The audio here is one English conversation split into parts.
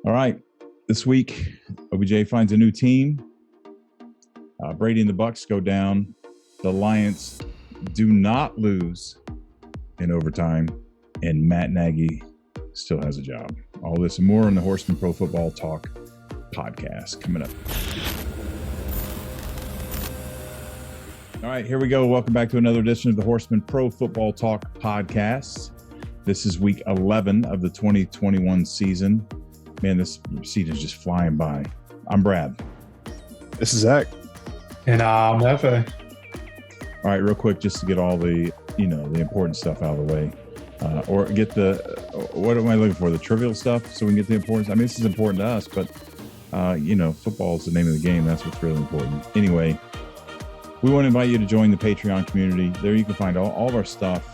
All right. This week, OBJ finds a new team. Brady and the Bucs go down. The Lions do not lose in overtime. And Matt Nagy still has a job. All this and more in the Horsemen Pro Football Talk podcast coming up. All right, here we go. Welcome back to another edition of the Horsemen Pro Football Talk podcast. This is week 11 of the 2021 season. Man, this season is just flying by. I'm Brad. This is Zach. And I'm F.A. All right, real quick, just to get all the, the important stuff out of the way. Or get the, what am I looking for? The trivial stuff so we can get the important. I mean, this is important to us, but, football is the name of the game. That's what's really important. Anyway, we want to invite you to join the Patreon community. There you can find all of our stuff.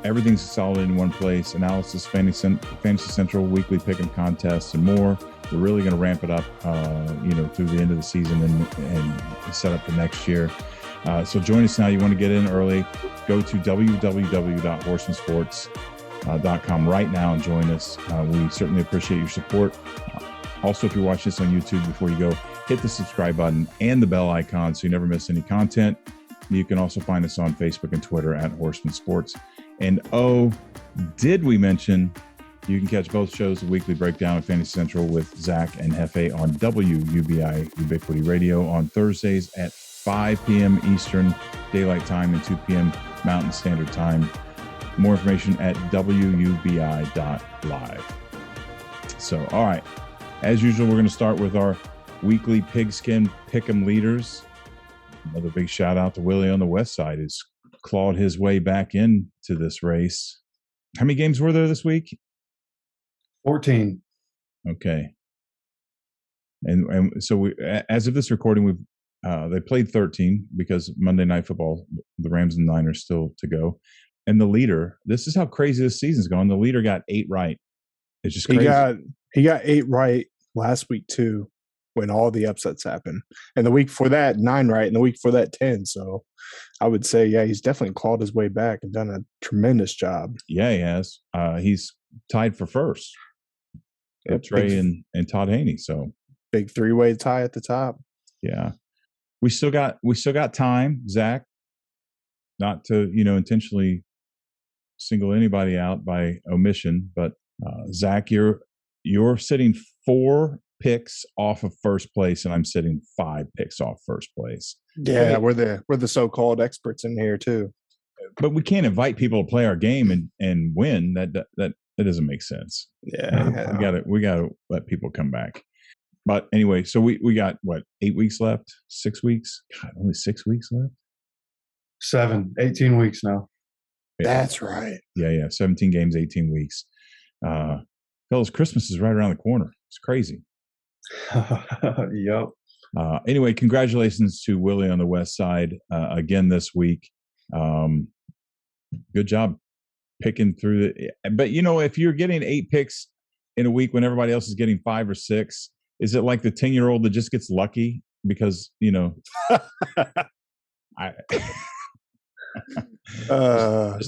Everything's solid in one place. Analysis, Fantasy Central, weekly pick'em contests, and more. We're really going to ramp it up, through the end of the season and set up for next year. So join us now. You want to get in early. Go to www.horsemansports.com right now and join us. We certainly appreciate your support. Also, if you're watching this on YouTube, before you go, hit the subscribe button and the bell icon so you never miss any content. You can also find us on Facebook and Twitter at Horseman Sports. And did we mention you can catch both shows, the weekly breakdown of Fantasy Central with Zach and Hefe on WUBI Ubiquity Radio on Thursdays at 5 p.m. Eastern Daylight Time and 2 p.m. Mountain Standard Time. More information at wubi.live. So, all right. As usual, we're going to start with our weekly Pigskin Pick'em leaders. Another big shout out to Willie on the West Side, who's clawed his way back into this race. How many games were there this week? 14. Okay. And so we, as of this recording, they played 13 because Monday Night Football, the Rams and Niners still to go. And the leader, this is how crazy this season's going. The leader got 8 right. It's just crazy. He got 8 right last week too, when all the upsets happened. And the week for that, 9 right, and the week for that, 10. So I would say, yeah, he's definitely clawed his way back and done a tremendous job. Yeah, he has. He's tied for first. Trey and Todd Haney. So big 3-way tie at the top. Yeah. We still got time, Zach, not to, intentionally single anybody out by omission, but Zach, you're sitting 4 picks off of first place, and I'm sitting 5 picks off first place. Yeah, we're the so-called experts in here too. But we can't invite people to play our game and win. That doesn't make sense. Yeah, we gotta let people come back. But anyway, so we got 8 weeks left, 6 weeks. God, only 6 weeks left. 18 weeks now. That's right. Yeah. 17 games, 18 weeks. Fellas, Christmas is right around the corner. It's crazy. Yep. Anyway, congratulations to Willie on the West Side again this week. Good job picking through it. But if you're getting 8 picks in a week when everybody else is getting 5 or 6, is it like the 10-year-old that just gets lucky because just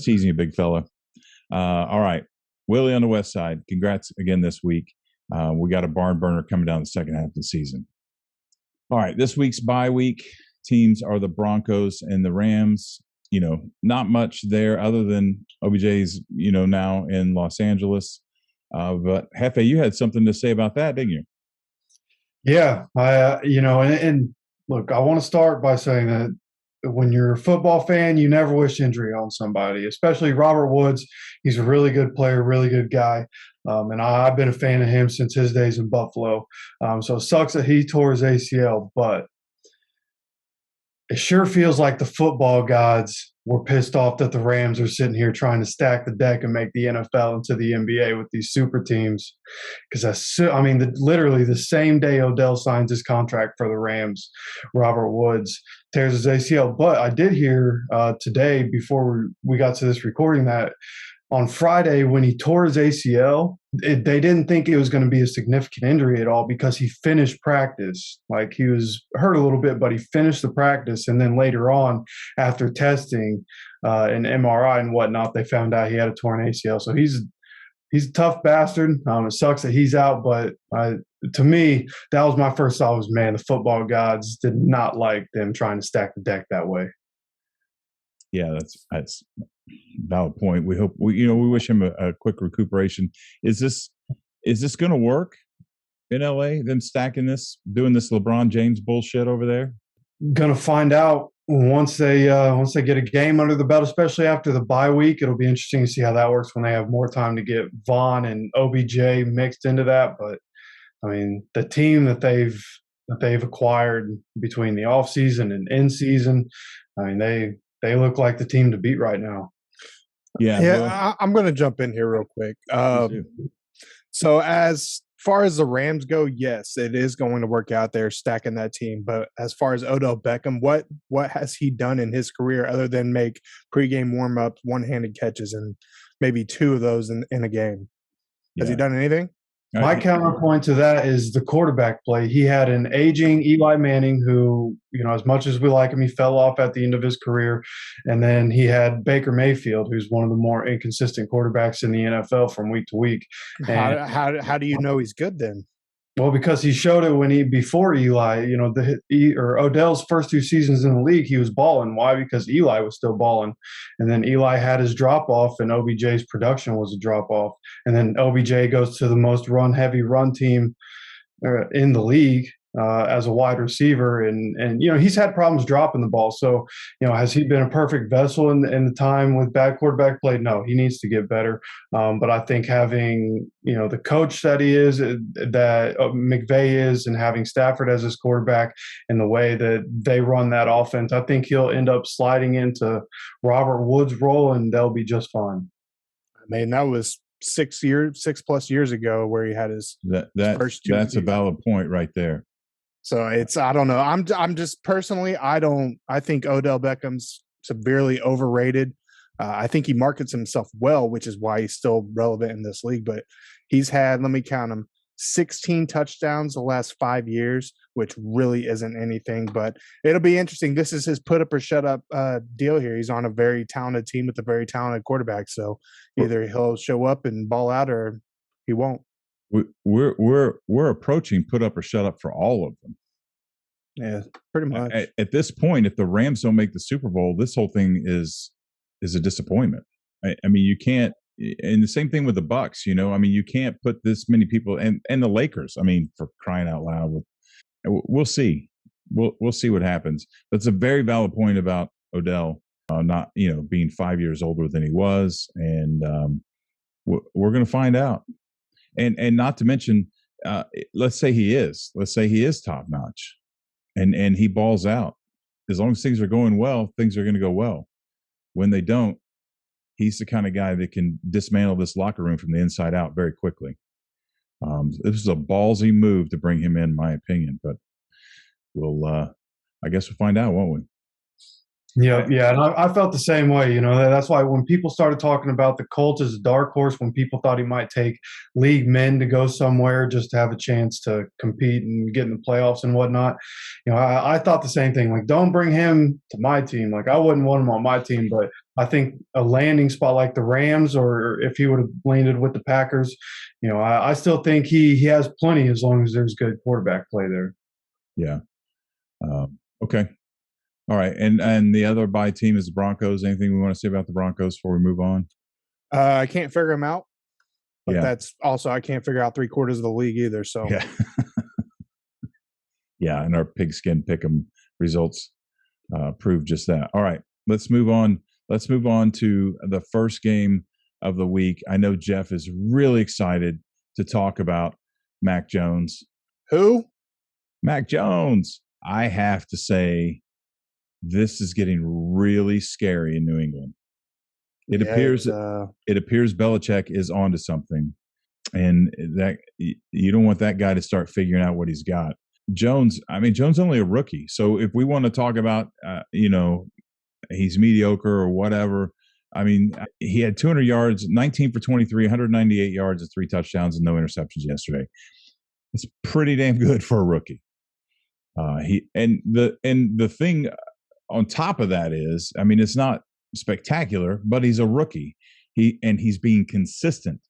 teasing you, big fella. All right, Willie on the West Side. Congrats again this week. We got a barn burner coming down the second half of the season. All right, this week's bye week teams are the Broncos and the Rams. Not much there other than OBJ's, now in Los Angeles. But Hefe, you had something to say about that, didn't you? Yeah, and look, I want to start by saying that when you're a football fan, you never wish injury on somebody, especially Robert Woods. He's a really good player, really good guy. And I've been a fan of him since his days in Buffalo. So it sucks that he tore his ACL, but it sure feels like the football gods were pissed off that the Rams are sitting here trying to stack the deck and make the NFL into the NBA with these super teams. Because literally the same day Odell signs his contract for the Rams, Robert Woods tears his ACL. But I did hear today, before we got to this recording, that on Friday when he tore his ACL, they didn't think it was going to be a significant injury at all because he finished practice. Like, he was hurt a little bit, but he finished the practice. And then later on, after testing an MRI and whatnot, they found out he had a torn ACL. So he's he's a tough bastard. It sucks that he's out, but to me, that was my first thought was, man, the football gods did not like them trying to stack the deck that way. Yeah, that's a valid point. We hope we wish him a quick recuperation. Is this going to work in LA? Them stacking this, doing this LeBron James bullshit over there? Gonna find out once they get a game under the belt, especially after the bye week. It'll be interesting to see how that works when they have more time to get Vaughn and OBJ mixed into that. But I mean, the team that they've acquired between the offseason and in season, I mean, they look like the team to beat right now. Yeah. I'm going to jump in here real quick. So as far as the Rams go, yes, it is going to work out there stacking that team. But as far as Odell Beckham, what has he done in his career other than make pregame warm-ups, one-handed catches, and maybe 2 of those in a game? Has he done anything? My counterpoint to that is the quarterback play. He had an aging Eli Manning who, as much as we like him, he fell off at the end of his career. And then he had Baker Mayfield, who's one of the more inconsistent quarterbacks in the NFL from week to week. And how do you know he's good then? Well, because he showed it before Eli, Odell's first 2 seasons in the league, he was balling. Why? Because Eli was still balling. And then Eli had his drop off and OBJ's production was a drop off. And then OBJ goes to the most heavy run team in the league as a wide receiver. And he's had problems dropping the ball. So, has he been a perfect vessel in the time with bad quarterback play? No, he needs to get better. But I think having, the coach that he is, that McVay is, and having Stafford as his quarterback and the way that they run that offense, I think he'll end up sliding into Robert Woods' role and they'll be just fine. I mean, that was 6+ years ago where he had his first 2 That's a valid point right there. So I don't know. I'm just personally, I think Odell Beckham's severely overrated. I think he markets himself well, which is why he's still relevant in this league. But he's had, let me count them, 16 touchdowns the last 5 years, which really isn't anything. But it'll be interesting. This is his put up or shut up deal here. He's on a very talented team with a very talented quarterback. So either he'll show up and ball out or he won't. We're approaching put up or shut up for all of them. Yeah, pretty much. At this point, if the Rams don't make the Super Bowl, this whole thing is a disappointment. I mean, you can't. And the same thing with the Bucks. I mean, you can't put this many people and the Lakers. I mean, for crying out loud. We'll see. We'll see what happens. That's a very valid point about Odell not being 5 years older than he was, and we're going to find out. And not to mention, let's say he is top notch, and he balls out. As long as things are going well, things are going to go well. When they don't, he's the kind of guy that can dismantle this locker room from the inside out very quickly. This is a ballsy move to bring him in my opinion, but I guess we'll find out, won't we? Yeah, and I felt the same way. That's why when people started talking about the Colts as a dark horse, when people thought he might take league men to go somewhere just to have a chance to compete and get in the playoffs and whatnot, I thought the same thing. Like, don't bring him to my team. Like, I wouldn't want him on my team, but I think a landing spot like the Rams, or if he would have landed with the Packers, I still think he has plenty as long as there's good quarterback play there. Yeah. Okay. All right, and the other bye team is the Broncos. Anything we want to say about the Broncos before we move on? I can't figure them out, but that's also I can't figure out 3/4 of the league either. So yeah, yeah, and our pigskin pick'em results prove just that. All right, let's move on. Let's move on to the first game of the week. I know Jeff is really excited to talk about Mac Jones. Who? Mac Jones. I have to say, this is getting really scary in New England. It appears Belichick is onto something, and that you don't want that guy to start figuring out what he's got. Jones only a rookie, so if we want to talk about, he's mediocre or whatever. I mean, he had 200 yards, 19 for 23, 198 yards, and 3 touchdowns and no interceptions yesterday. It's pretty damn good for a rookie. The thing on top of that is, I mean, it's not spectacular, but he's a rookie. He's being consistent.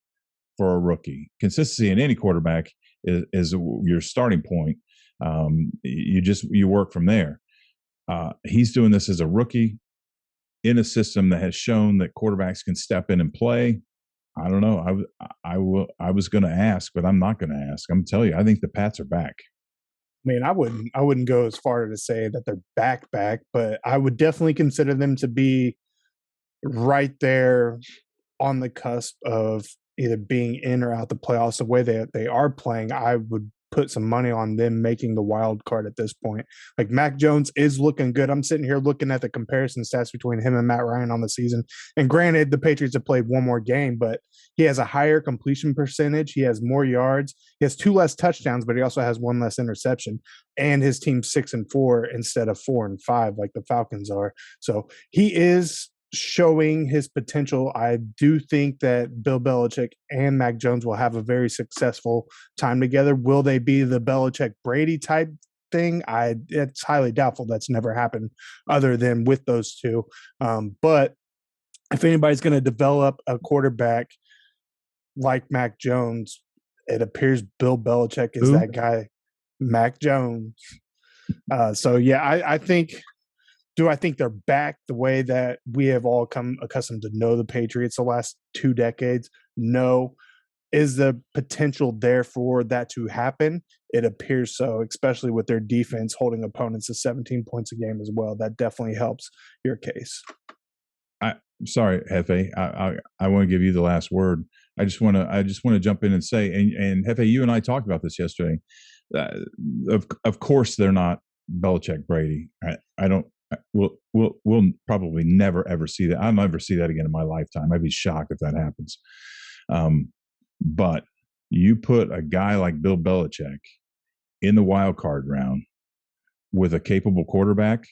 for a rookie. Consistency in any quarterback is your starting point. You work from there. He's doing this as a rookie in a system that has shown that quarterbacks can step in and play. I don't know. I was going to ask, but I'm not going to ask. I'm going to tell you, I think the Pats are back. I mean, I wouldn't go as far to say that they're back, but I would definitely consider them to be right there on the cusp of either being in or out the playoffs. The way they are playing, I would put some money on them making the wild card at this point. Like, Mac Jones is looking good. I'm sitting here looking at the comparison stats between him and Matt Ryan on the season. And granted, the Patriots have played one more game, but he has a higher completion percentage. He has more yards. He has 2 less touchdowns, but he also has 1 less interception. And his team's 6-4 instead of 4-5 like the Falcons are. So he is showing his potential. I do think that Bill Belichick and Mac Jones will have a very successful time together. Will they be the Belichick-Brady type thing? It's highly doubtful. That's never happened other than with those two. But if anybody's going to develop a quarterback like Mac Jones, it appears Bill Belichick is that guy, Mac Jones. So yeah, I think. Do I think they're back the way that we have all come accustomed to know the Patriots the last 2 decades? No. Is the potential there for that to happen? It appears so, especially with their defense holding opponents to 17 points a game as well. That definitely helps your case. Sorry, Hefe. I want to give you the last word. I just want to jump in and say, and Hefe, you and I talked about this yesterday. Of course, they're not Belichick Brady. I don't. We'll probably never ever see that. I'll never see that again in my lifetime. I'd be shocked if that happens. But you put a guy like Bill Belichick in the wild card round with a capable quarterback,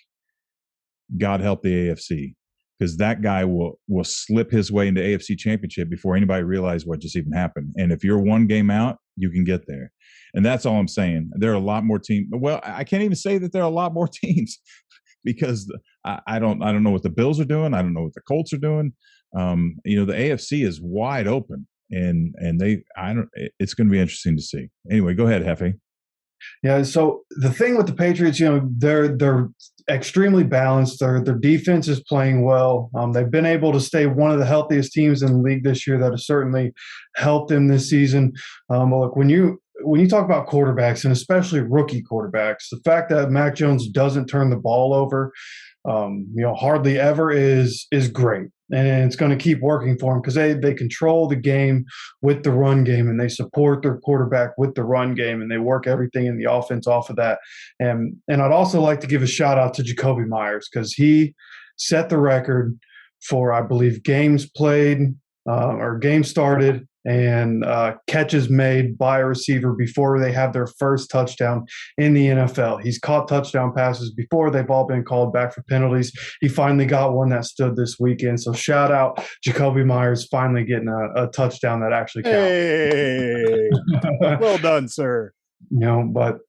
God help the AFC, because that guy will slip his way into AFC Championship before anybody realizes what just even happened. And if you're 1 game out, you can get there. And that's all I'm saying. There are a lot more teams. Well, I can't even say that there are a lot more teams. Because I don't know what the Bills are doing. I don't know what the Colts are doing. The AFC is wide open, and it's going to be interesting to see. Anyway, go ahead, Hefe. Yeah. So the thing with the Patriots, they're extremely balanced. Their defense is playing well. They've been able to stay one of the healthiest teams in the league this year. That has certainly helped them this season. Look, when you talk about quarterbacks, and especially rookie quarterbacks, the fact that Mac Jones doesn't turn the ball over, hardly ever is great. And it's going to keep working for them because they control the game with the run game, and they support their quarterback with the run game, and they work everything in the offense off of that. And I'd also like to give a shout out to Jacoby Myers because he set the record for, I believe, games played or games started and catches made by a receiver before they have their first touchdown in the NFL. He's caught touchdown passes before. They've all been called back for penalties. He finally got one that stood this weekend. So shout out Jacoby Myers finally getting a touchdown that actually counts. Hey, well done, sir. But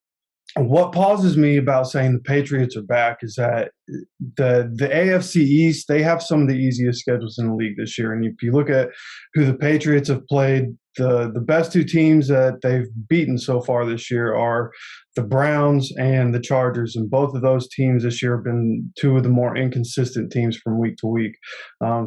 what pauses me about saying the Patriots are back is that the AFC East, they have some of the easiest schedules in the league this year. And if you look at who the Patriots have played, the best 2 teams that they've beaten so far this year are the Browns and the Chargers. And both of those teams this year have been 2 of the more inconsistent teams from week to week.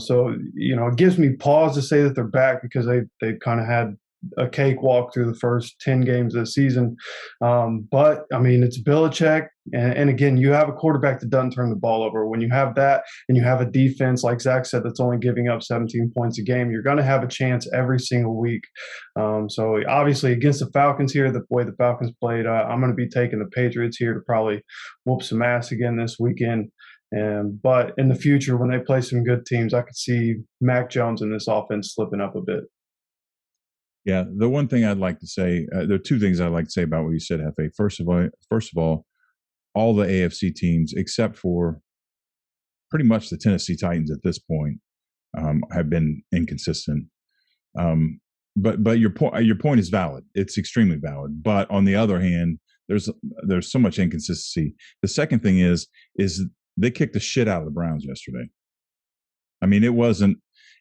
So it gives me pause to say that they're back because they kind of had a cakewalk through the first 10 games this season. But, I mean, it's Belichick. And again, you have a quarterback that doesn't turn the ball over. When you have that and you have a defense, like Zach said, that's only giving up 17 points a game, you're going to have a chance every single week. So obviously against the Falcons here, the way the Falcons played, I'm going to be taking the Patriots here to probably whoop some ass again this weekend. But in the future, when they play some good teams, I could see Mac Jones in this offense slipping up a bit. Yeah, the one thing I'd like to say, there are 2 things I'd like to say about what you said, Hefe. First of all the AFC teams, except for pretty much the Tennessee Titans at this point, have been inconsistent. But your point is valid. It's extremely valid. But on the other hand, there's so much inconsistency. The second thing is they kicked the shit out of the Browns yesterday. I mean, it wasn't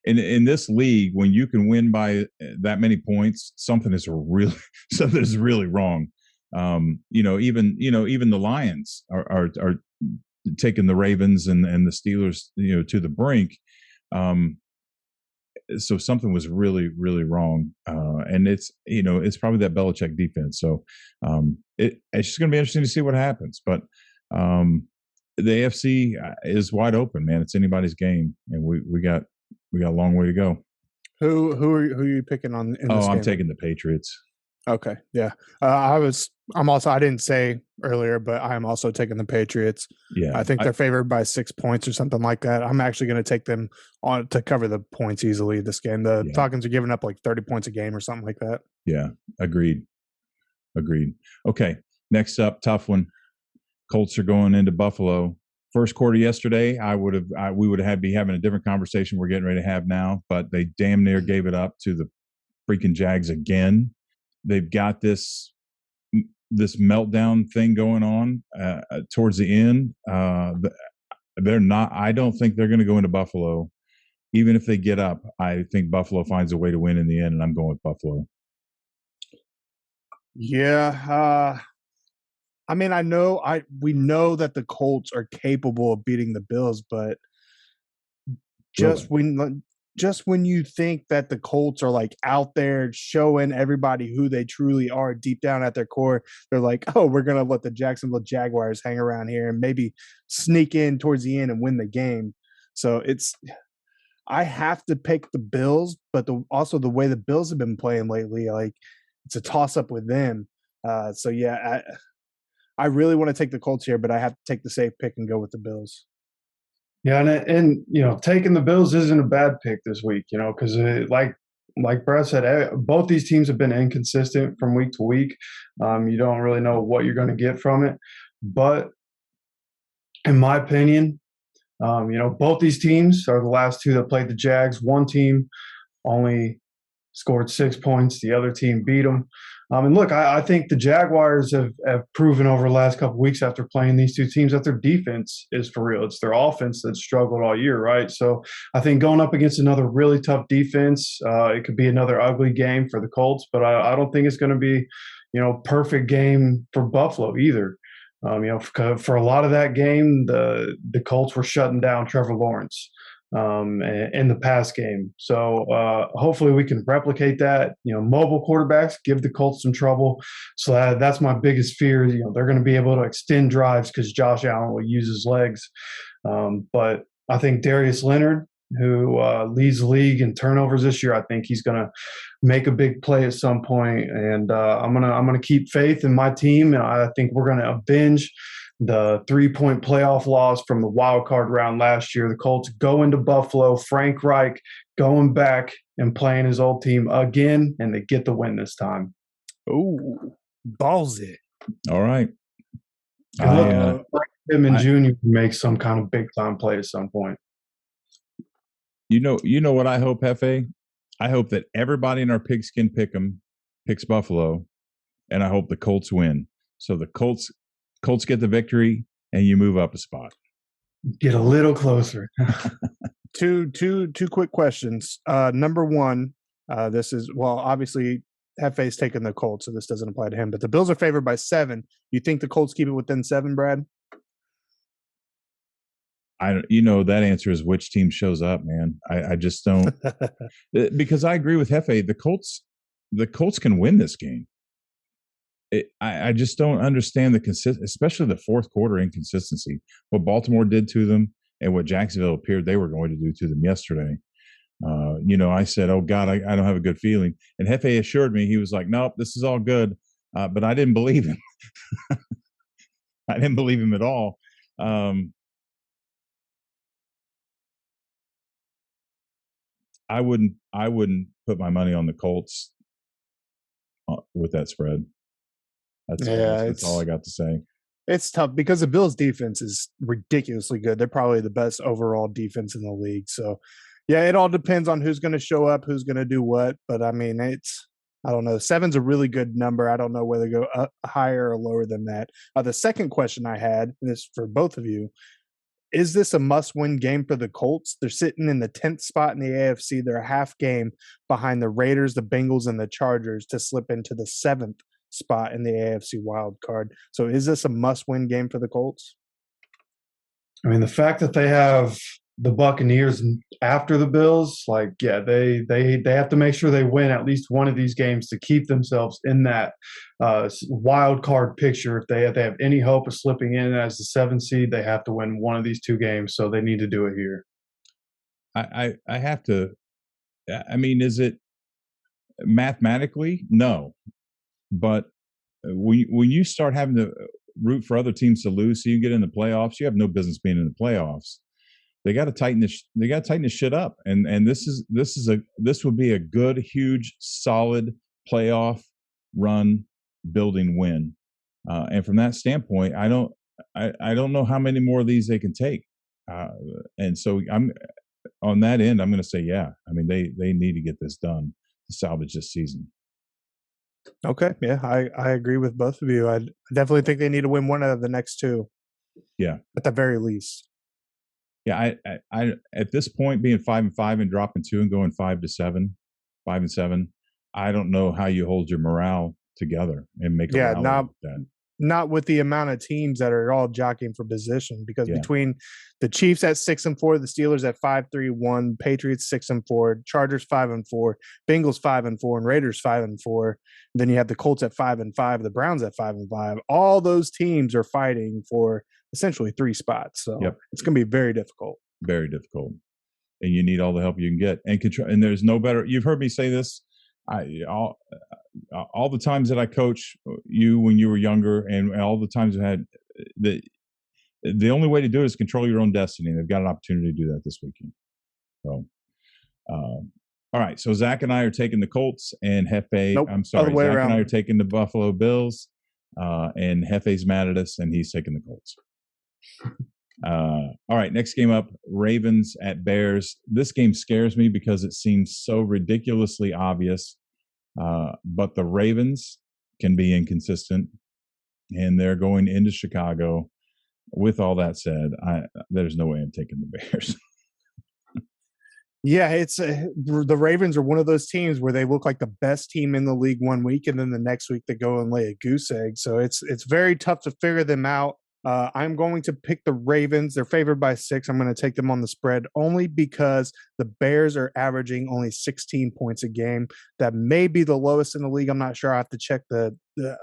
in this league, when you can win by that many points, something is really wrong. Even the Lions are taking the Ravens and the Steelers, to the brink. So something was really, really wrong. And it's probably that Belichick defense. So it's just going to be interesting to see what happens. But the AFC is wide open, man. It's anybody's game, and we got a long way to go. Who are you picking on in this game? I'm taking the Patriots. Okay, yeah. I didn't say earlier, but I am also taking the Patriots. Yeah, I think they're favored by 6 points or something like that. I'm actually going to take them on to cover the points easily this game. The Falcons are giving up like 30 points a game or something like that. Yeah, agreed. Okay, next up, tough one. Colts are going into Buffalo. First quarter yesterday, we would have be having a different conversation we're getting ready to have now, but they damn near gave it up to the freaking Jags again. They've got this meltdown thing going on towards the end. They're not. I don't think they're going to go into Buffalo, even if they get up. I think Buffalo finds a way to win in the end, and I'm going with Buffalo. Yeah. I mean, we know that the Colts are capable of beating the Bills, but just when you think that the Colts are like out there showing everybody who they truly are deep down at their core, they're like, oh, we're going to let the Jacksonville Jaguars hang around here and maybe sneak in towards the end and win the game. So I have to pick the Bills, but also the way the Bills have been playing lately, like it's a toss up with them. So yeah, I really want to take the Colts here, but I have to take the safe pick and go with the Bills. Yeah, and taking the Bills isn't a bad pick this week, because like Brad said, both these teams have been inconsistent from week to week. You don't really know what you're going to get from it. But in my opinion, both these teams are the last two that played the Jags. One team only scored 6 points. The other team beat them. And look, I think the Jaguars have proven over the last couple of weeks after playing these two teams that their defense is for real. It's their offense that's struggled all year, right? So I think going up against another really tough defense, it could be another ugly game for the Colts, but I don't think it's going to be, perfect game for Buffalo either. For a lot of that game, the Colts were shutting down Trevor Lawrence in the pass game. So hopefully we can replicate that. Mobile quarterbacks give the Colts some trouble. So that's my biggest fear. They're going to be able to extend drives because Josh Allen will use his legs. But I think Darius Leonard, who leads the league in turnovers this year, I think he's going to make a big play at some point. And I'm gonna keep faith in my team. And I think we're going to avenge the 3-point playoff loss from the wild card round last year. The Colts go into Buffalo, Frank Reich going back and playing his old team again, and they get the win this time. Ooh, ballsy. All right. Frank Pittman Jr. make some kind of big time play at some point. You know what I hope, Hefe? I hope that everybody in our pigskin pick'em picks Buffalo, and I hope the Colts win. So the Colts get the victory, and you move up a spot. Get a little closer. Two quick questions. Number one, this is, well, obviously Hefe's taking the Colts, so this doesn't apply to him, but the Bills are favored by 7. You think the Colts keep it within 7, Brad? That answer is which team shows up, man. I just don't because I agree with Hefe. The Colts can win this game. I just don't understand especially the fourth quarter inconsistency. What Baltimore did to them and what Jacksonville appeared they were going to do to them yesterday. I said, "Oh God, I don't have a good feeling." And Hefe assured me, he was like, "Nope, this is all good," but I didn't believe him. I didn't believe him at all. I wouldn't put my money on the Colts with that spread. That's all I got to say. It's tough because the Bills' defense is ridiculously good. They're probably the best overall defense in the league. So, yeah, it all depends on who's going to show up, who's going to do what. But, I mean, I don't know. 7's a really good number. I don't know whether to go up higher or lower than that. The second question I had, and this is for both of you, Is this a must-win game for the Colts? They're sitting in the 10th spot in the AFC. They're a half game behind the Raiders, the Bengals, and the Chargers to slip into the 7th spot in the AFC wild card. So is this a must-win game for the Colts? I mean, the fact that they have the Buccaneers after the Bills, like, yeah, they have to make sure they win at least one of these games to keep themselves in that wild card picture. If they have any hope of slipping in as the 7th seed, they have to win one of these 2 games. So they need to do it here. I have to. I mean, is it mathematically? No, but when you start having to root for other teams to lose, so you get in the playoffs, you have no business being in the playoffs. They got to tighten this. They got to tighten this shit up, and this would be a good, huge, solid playoff run, building win. And from that standpoint, I don't know how many more of these they can take. And so I'm on that end. I'm going to say, yeah. I mean, they need to get this done to salvage this season. Okay, yeah, I agree with both of you. I definitely think they need to win one out of the next 2. Yeah, at the very least. Yeah, I at this point, being 5-5 and dropping 2 and going 5-7, 5-7, I don't know how you hold your morale together and make a rally like that. Not with the amount of teams that are all jockeying for position, because between the Chiefs at 6-4, the Steelers at 5-3-1, Patriots 6-4, Chargers 5-4, Bengals 5-4, and Raiders 5-4. Then you have the Colts at 5-5, the Browns at 5-5. All those teams are fighting for essentially 3 spots. So it's going to be very difficult. Very difficult. And you need all the help you can get. And control. And there's no better. You've heard me say this. All the times that I coach you when you were younger, and all the times I had, the only way to do it is control your own destiny. And they've got an opportunity to do that this weekend. So, all right. So Zach and I are taking the Colts, and Hefe. Nope, I'm sorry. Zach around. and I are taking the Buffalo Bills, and Hefe's mad at us, and he's taking the Colts. All right, next game up, Ravens at Bears. This game scares me because it seems so ridiculously obvious, but the Ravens can be inconsistent, and they're going into Chicago. With all that said, there's no way I'm taking the Bears. Yeah, it's the Ravens are one of those teams where they look like the best team in the league one week, and then the next week they go and lay a goose egg. So it's very tough to figure them out. I'm going to pick the Ravens. They're favored by 6. I'm going to take them on the spread only because the Bears are averaging only 16 points a game. That may be the lowest in the league. I'm not sure. I have to check the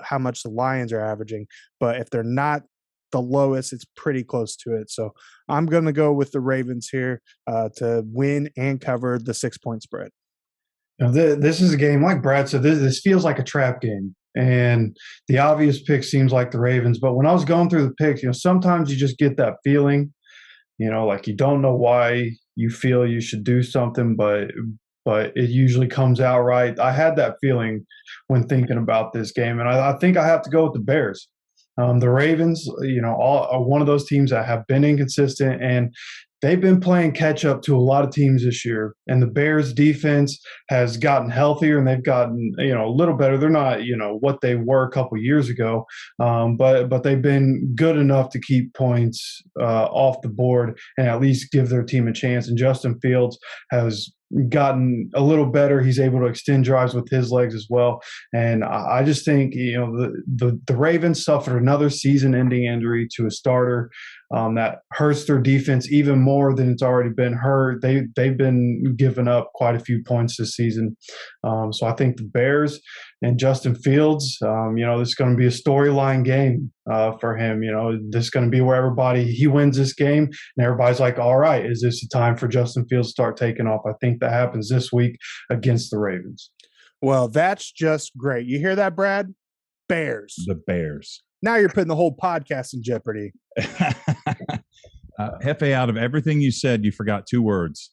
how much the Lions are averaging. But if they're not the lowest, it's pretty close to it. So I'm going to go with the Ravens here to win and cover the 6-point spread. Now, this is a game, like Brad said, this feels like a trap game. And the obvious pick seems like the Ravens. But when I was going through the picks, sometimes you just get that feeling, like you don't know why you feel you should do something, but it usually comes out right. I had that feeling when thinking about this game, and I think I have to go with the Bears. The Ravens, are one of those teams that have been inconsistent, and they've been playing catch up to a lot of teams this year. And the Bears defense has gotten healthier, and they've gotten, a little better. They're not, what they were a couple years ago, but they've been good enough to keep points off the board and at least give their team a chance. And Justin Fields has gotten a little better. He's able to extend drives with his legs as well. And I just think, the Ravens suffered another season-ending injury to a starter that hurts their defense even more than it's already been hurt. They've been giving up quite a few points this season. So I think the Bears and Justin Fields, this is going to be a storyline game for him. This is going to be where he wins this game, and everybody's like, all right, is this the time for Justin Fields to start taking off? I think that happens this week against the Ravens. Well, that's just great. You hear that, Brad? Bears. The Bears. Now you're putting the whole podcast in jeopardy. Hefe, out of everything you said, you forgot 2 words.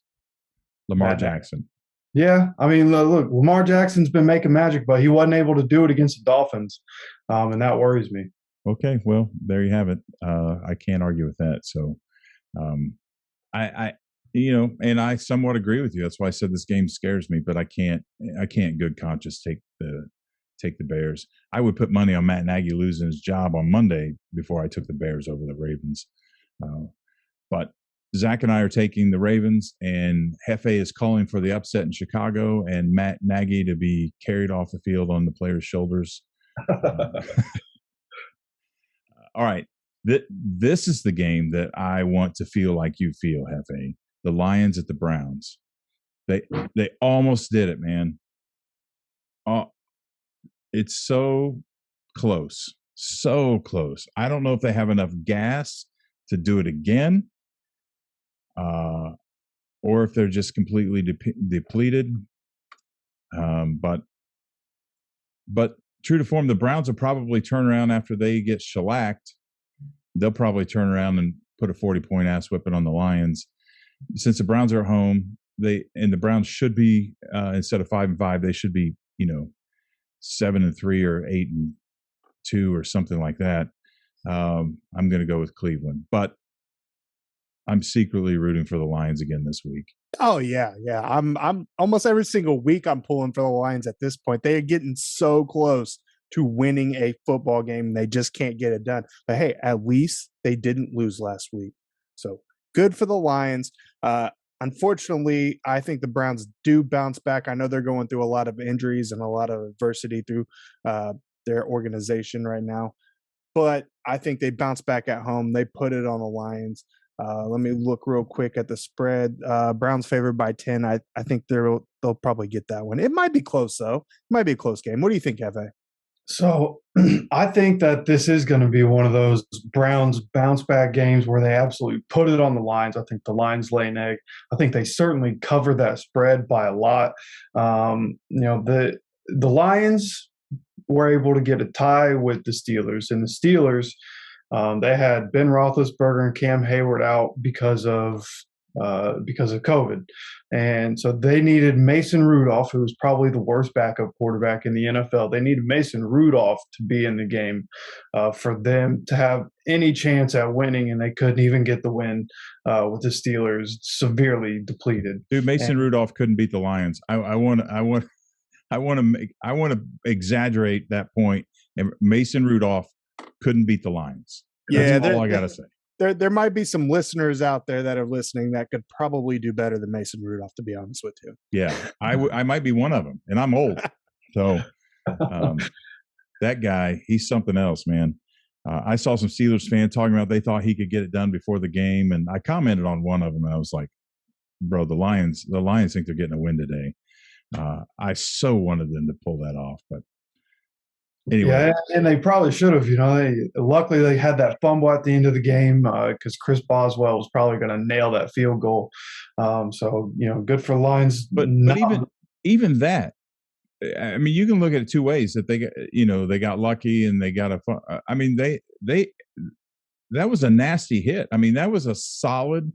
Lamar Jackson. Yeah, I mean, look, Lamar Jackson's been making magic, but he wasn't able to do it against the Dolphins, and that worries me. Okay, well, there you have it. I can't argue with that. So, and I somewhat agree with you. That's why I said this game scares me, but I can't good conscience take the Bears. I would put money on Matt Nagy losing his job on Monday before I took the Bears over the Ravens. But Zach and I are taking the Ravens, and Hefe is calling for the upset in Chicago, and Matt Nagy to be carried off the field on the players' shoulders. All right. This is the game that I want to feel like you feel, Hefe. The Lions at the Browns. They almost did it, man. It's so close. So close. I don't know if they have enough gas to do it again, or if they're just completely depleted. But true to form, the Browns will probably turn around after they get shellacked. They'll probably turn around and put a 40-point ass whipping on the Lions. Since the Browns are at home, the Browns should be instead of 5-5, they should be 7-3 or 8-2 or something like that. I'm going to go with Cleveland, but I'm secretly rooting for the Lions again this week. Oh yeah. I'm almost every single week I'm pulling for the Lions at this point. They are getting so close to winning a football game. They just can't get it done. But hey, at least they didn't lose last week. So good for the Lions. Unfortunately, I think the Browns do bounce back. I know they're going through a lot of injuries and a lot of adversity through their organization right now. But I think they bounce back at home. They put it on the Lions. Let me look real quick at the spread. Browns favored by 10. I think they'll probably get that one. It might be close, though. It might be a close game. What do you think, Hefe? So I think that this is going to be one of those Browns bounce back games where they absolutely put it on the Lions. I think the Lions lay an egg. I think they certainly cover that spread by a lot. The Lions were able to get a tie with the Steelers, and the Steelers they had Ben Roethlisberger and Cam Hayward out because of COVID, and so they needed Mason Rudolph, who was probably the worst backup quarterback in the NFL. They needed Mason Rudolph to be in the game for them to have any chance at winning, and they couldn't even get the win with the Steelers severely depleted. Dude, Mason Rudolph couldn't beat the Lions. I want to exaggerate that point. And Mason Rudolph couldn't beat the Lions. That's all I gotta say. There might be some listeners out there that are listening that could probably do better than Mason Rudolph, to be honest with you. Yeah, I might be one of them, and I'm old. So that guy, he's something else, man. I saw some Steelers fans talking about they thought he could get it done before the game, and I commented on one of them, and I was like, bro, the Lions think they're getting a win today. I so wanted them to pull that off, but anyway. Yeah, and they probably should have. Luckily they had that fumble at the end of the game because Chris Boswell was probably going to nail that field goal. So good for Lions. But even that, I mean, you can look at it two ways. That they got lucky and they got I mean, that was a nasty hit. I mean, that was a solid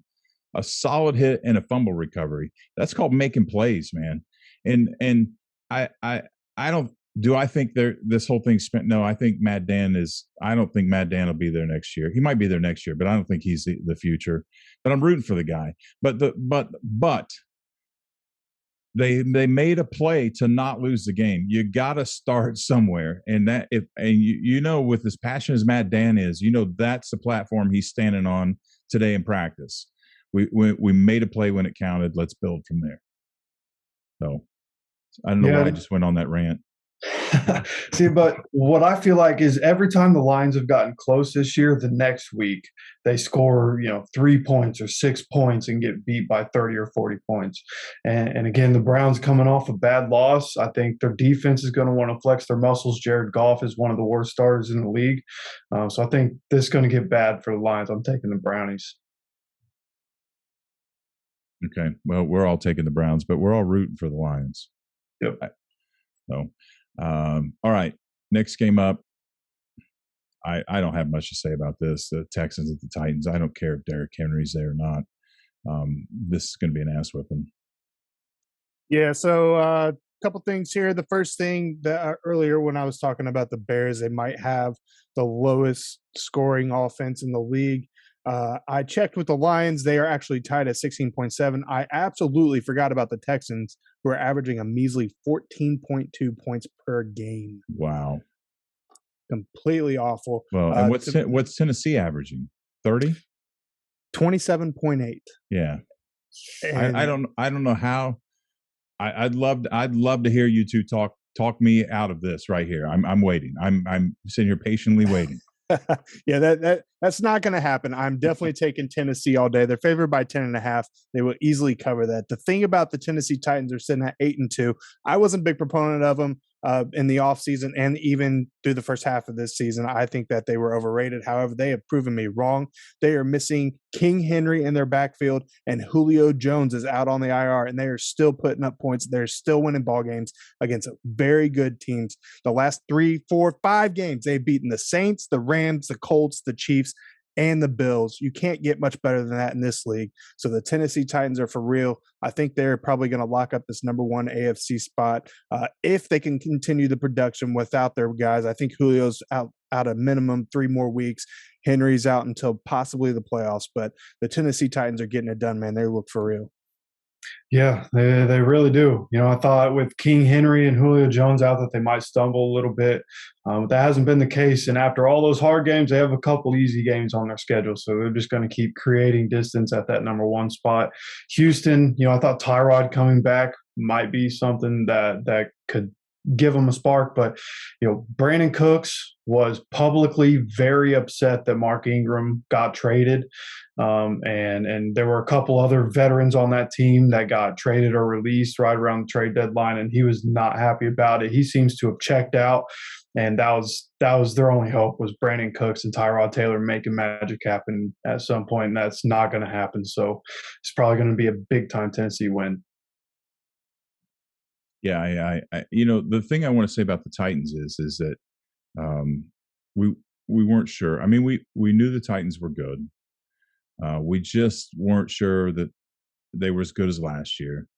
hit and a fumble recovery. That's called making plays, man. And I don't. Do I think this whole thing's spent? No, I think Matt Dan is. I don't think Matt Dan will be there next year. He might be there next year, but I don't think he's the future. But I'm rooting for the guy. But they made a play to not lose the game. You got to start somewhere, and with as passionate as Matt Dan is, that's the platform he's standing on today in practice. We made a play when it counted. Let's build from there. So I don't know why I just went on that rant. See, but what I feel like is every time the Lions have gotten close this year, the next week they score, 3 points or 6 points and get beat by 30 or 40 points. And again, the Browns coming off a bad loss. I think their defense is going to want to flex their muscles. Jared Goff is one of the worst starters in the league. So I think this is going to get bad for the Lions. I'm taking the Brownies. Okay. Well, we're all taking the Browns, but we're all rooting for the Lions. Yep. All right. Next game up. I don't have much to say about this. The Texans at the Titans. I don't care if Derrick Henry's there or not. This is going to be an ass whipping. Yeah. So a couple things here. The first thing that earlier when I was talking about the Bears, they might have the lowest scoring offense in the league. I checked with the Lions. They are actually tied at 16.7. I absolutely forgot about the Texans, who are averaging a measly 14.2 points per game. Wow. Completely awful. Well, and what's Tennessee averaging? 30? 27.8. Yeah. And I don't know how. I'd love to hear you two talk me out of this right here. I'm waiting. I'm sitting here patiently waiting. yeah, that's not going to happen. I'm definitely taking Tennessee all day. They're favored by 10.5. They will easily cover that. The thing about the Tennessee Titans are sitting at 8-2. I wasn't a big proponent of them in the offseason and even through the first half of this season. I think that they were overrated. However, they have proven me wrong. They are missing King Henry in their backfield, and Julio Jones is out on the IR, and they are still putting up points. They're still winning ball games against very good teams. The last 3, 4, 5 games, they've beaten the Saints, the Rams, the Colts, the Chiefs, and the Bills. You can't get much better than that in this league. So the Tennessee Titans are for real. I think they're probably going to lock up this number 1 AFC spot if they can continue the production without their guys. I think Julio's out a minimum 3 more weeks. Henry's out until possibly the playoffs. But the Tennessee Titans are getting it done, man. They look for real. Yeah, they really do. I thought with King Henry and Julio Jones out that they might stumble a little bit. But that hasn't been the case. And after all those hard games, they have a couple easy games on their schedule. So they're just going to keep creating distance at that number 1 spot. Houston, I thought Tyrod coming back might be something that could give them a spark. But, Brandon Cooks was publicly very upset that Mark Ingram got traded. And there were a couple other veterans on that team that got traded or released right around the trade deadline, and he was not happy about it. He seems to have checked out, and that was their only hope was Brandon Cooks and Tyrod Taylor making magic happen at some point, and that's not going to happen. So it's probably going to be a big-time Tennessee win. Yeah, I the thing I want to say about the Titans is that we weren't sure. I mean, we knew the Titans were good. We just weren't sure that they were as good as last year.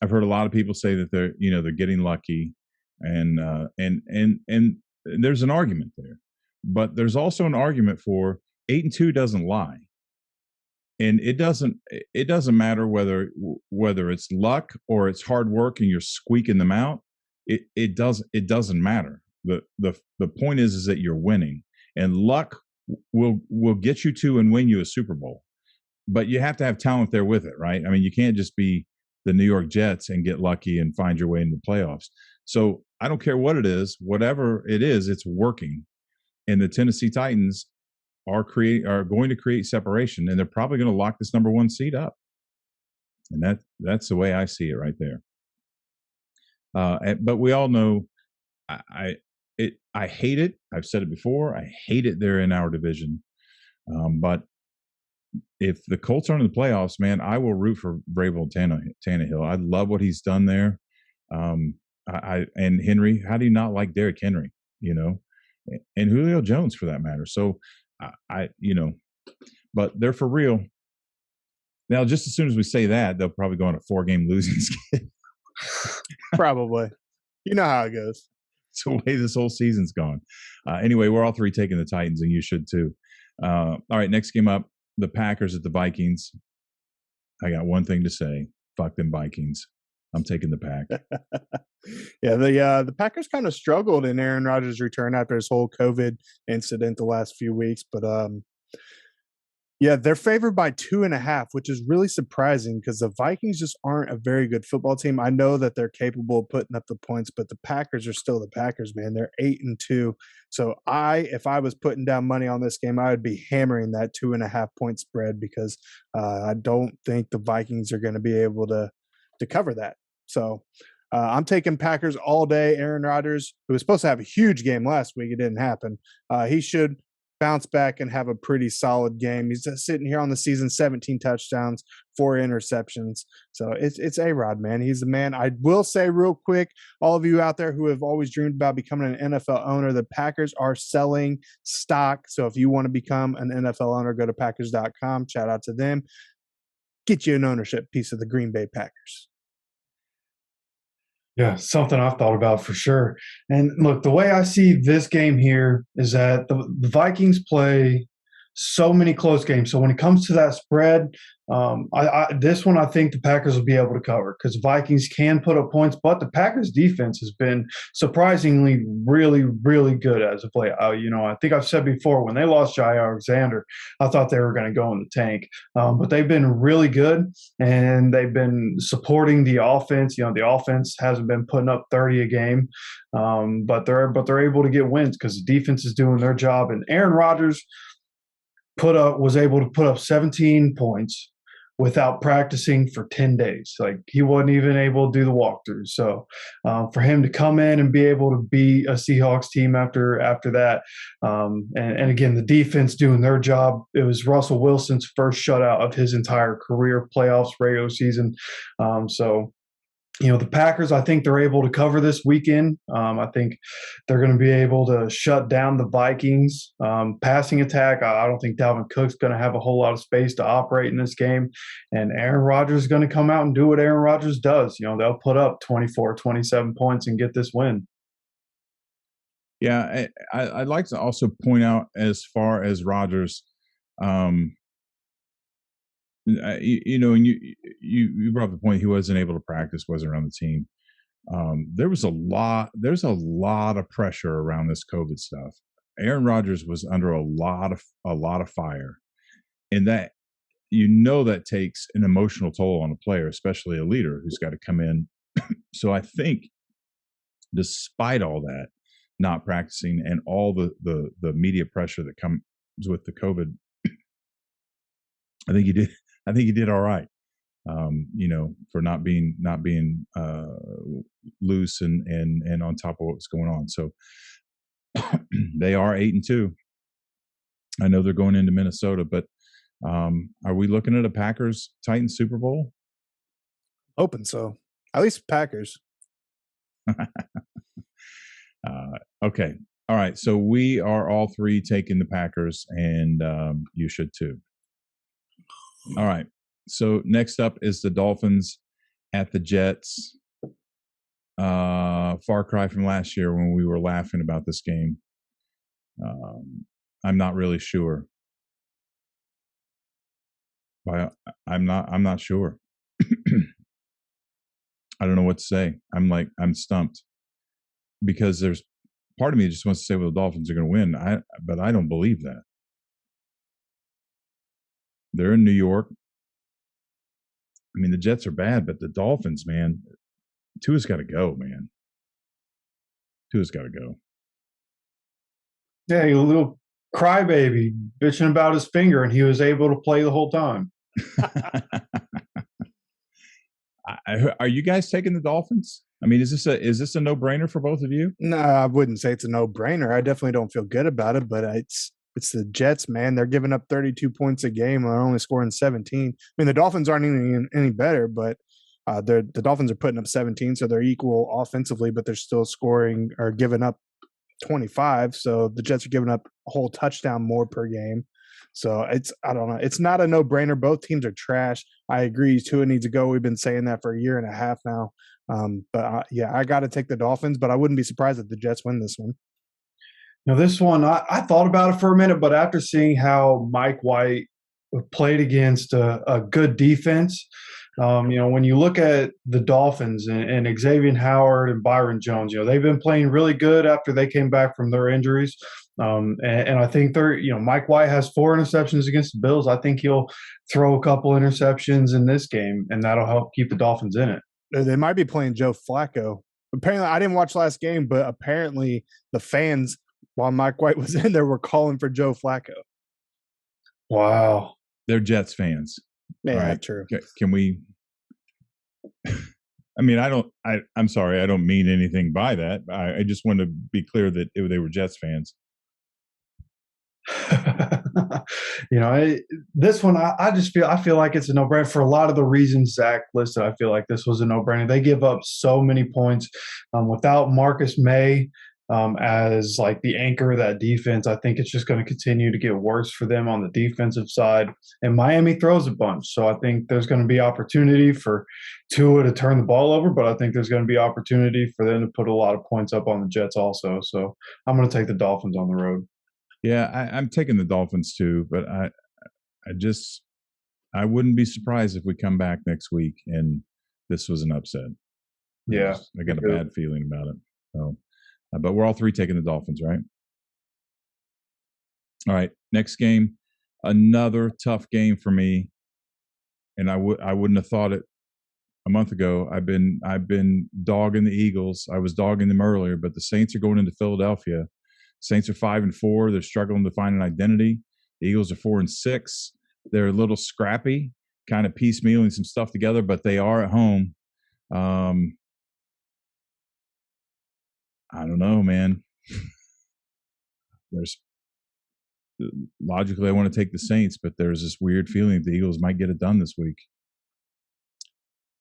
I've heard a lot of people say that they're getting lucky, and there's an argument there, but there's also an argument for 8-2 doesn't lie, and it doesn't matter whether it's luck or it's hard work and you're squeaking them out. It doesn't matter. The point is that you're winning, and luck will get you to and win you a Super Bowl, but you have to have talent there with it, right? I mean, you can't just be the New York Jets and get lucky and find your way into the playoffs. So I don't care what it is, whatever it is, it's working. And the Tennessee Titans are going to create separation, and they're probably going to lock this number 1 seed up. And that's the way I see it right there. But we all know I hate it. I've said it before. I hate it there in our division. But if the Colts aren't in the playoffs, man, I will root for Vrabel and Tannehill. I love what he's done there. And Henry, how do you not like Derrick Henry? And Julio Jones for that matter. So but they're for real. Now, just as soon as we say that, they'll probably go on a 4-game losing skid. Probably. You know how it goes. It's the way this whole season's gone. Anyway, we're all 3 taking the Titans, and you should too. All right, next game up, the Packers at the Vikings. I got one thing to say. Fuck them Vikings. I'm taking the Pack. Yeah, the Packers kind of struggled in Aaron Rodgers' return after his whole COVID incident the last few weeks. But, yeah, they're favored by 2.5, which is really surprising because the Vikings just aren't a very good football team. I know that they're capable of putting up the points, but the Packers are still the Packers, man. They're 8-2. So if I was putting down money on this game, I would be hammering that 2.5 point spread because I don't think the Vikings are going to be able to cover that. So I'm taking Packers all day. Aaron Rodgers, who was supposed to have a huge game last week, it didn't happen. He should bounce back and have a pretty solid game. He's just sitting here on the season, 17 touchdowns, 4 interceptions. So it's A-Rod, man. He's the man. I will say real quick, all of you out there who have always dreamed about becoming an NFL owner, the Packers are selling stock. So if you want to become an NFL owner, go to Packers.com. Shout out to them. Get you an ownership piece of the Green Bay Packers. Yeah, something I've thought about for sure. And look, the way I see this game here is that the Vikings play so many close games. So when it comes to that spread, this one I think the Packers will be able to cover because Vikings can put up points, but the Packers defense has been surprisingly really, really good as of late. I think I've said before when they lost Jair Alexander, I thought they were going to go in the tank, but they've been really good and they've been supporting the offense. The offense hasn't been putting up 30 a game, but they're able to get wins because the defense is doing their job. And Aaron Rodgers was able to put up 17 points without practicing for 10 days. Like he wasn't even able to do the walkthrough. So for him to come in and be able to beat a Seahawks team after that, and again, the defense doing their job. It was Russell Wilson's first shutout of his entire career, playoffs, regular season. The Packers, I think they're able to cover this weekend. I think they're going to be able to shut down the Vikings passing attack. I don't think Dalvin Cook's going to have a whole lot of space to operate in this game. And Aaron Rodgers is going to come out and do what Aaron Rodgers does. They'll put up 24, 27 points and get this win. Yeah, I'd like to also point out as far as Rodgers, you brought up the point he wasn't able to practice, wasn't around the team. There's a lot of pressure around this COVID stuff. Aaron Rodgers was under a lot of fire, and that that takes an emotional toll on a player, especially a leader who's got to come in. So I think, despite all that, not practicing and all the media pressure that comes with the COVID, I think he did all right, for not being loose and on top of what was going on. So they are 8-2. I know they're going into Minnesota, but are we looking at a Packers Titans Super Bowl? Hoping so. At least Packers. Okay. All right. So we are all three taking the Packers, and you should too. All right. So next up is the Dolphins at the Jets. Far cry from last year when we were laughing about this game. I'm not really sure. I'm not sure. I don't know what to say. I'm stumped because there's part of me that just wants to say, well, the Dolphins are going to win. But I don't believe that. They're in New York. I mean, the Jets are bad, but the Dolphins, man, Tua's got to go, man. Tua's got to go. Yeah, a little crybaby bitching about his finger, and he was able to play the whole time. Are you guys taking the Dolphins? I mean, is this a no-brainer for both of you? No, I wouldn't say it's a no-brainer. I definitely don't feel good about it, but it's the Jets, man. They're giving up 32 points a game. They're only scoring 17. I mean, the Dolphins aren't even any better, but the Dolphins are putting up 17, so they're equal offensively, but they're still scoring or giving up 25. So the Jets are giving up a whole touchdown more per game. So I don't know. It's not a no-brainer. Both teams are trash. I agree. Tua needs to go. We've been saying that for a year and a half now. I got to take the Dolphins, but I wouldn't be surprised if the Jets win this one. This one, I thought about it for a minute, but after seeing how Mike White played against a good defense, when you look at the Dolphins and Xavier Howard and Byron Jones, they've been playing really good after they came back from their injuries. And I think Mike White has 4 interceptions against the Bills. I think he'll throw a couple interceptions in this game, and that'll help keep the Dolphins in it. They might be playing Joe Flacco. Apparently, I didn't watch last game, but apparently the fans, while Mike White was in there, were calling for Joe Flacco. Wow. They're Jets fans. Yeah, right. True. Can we – I mean, I'm sorry. I don't mean anything by that. I just want to be clear that they were Jets fans. This one, I feel like it's a no-brainer for a lot of the reasons Zach listed. I feel like this was a no-brainer. They give up so many points without Marcus May as like the anchor of that defense. I think it's just going to continue to get worse for them on the defensive side. And Miami throws a bunch, so I think there's going to be opportunity for Tua to turn the ball over, but I think there's going to be opportunity for them to put a lot of points up on the Jets also. So I'm going to take the Dolphins on the road. Yeah, I'm taking the Dolphins too, but I wouldn't be surprised if we come back next week and this was an upset. Yeah, I got a bad feeling about it. So, but we're all three taking the Dolphins, right? All right, next game, another tough game for me, and I wouldn't have thought it a month ago. I've been dogging the Eagles. I was dogging them earlier, but the Saints are going into Philadelphia. Saints are 5-4. They're struggling to find an identity. The Eagles are 4-6. They're a little scrappy, kind of piecemealing some stuff together, but they are at home. I don't know, man. There's logically I want to take the Saints, but there's this weird feeling that the Eagles might get it done this week.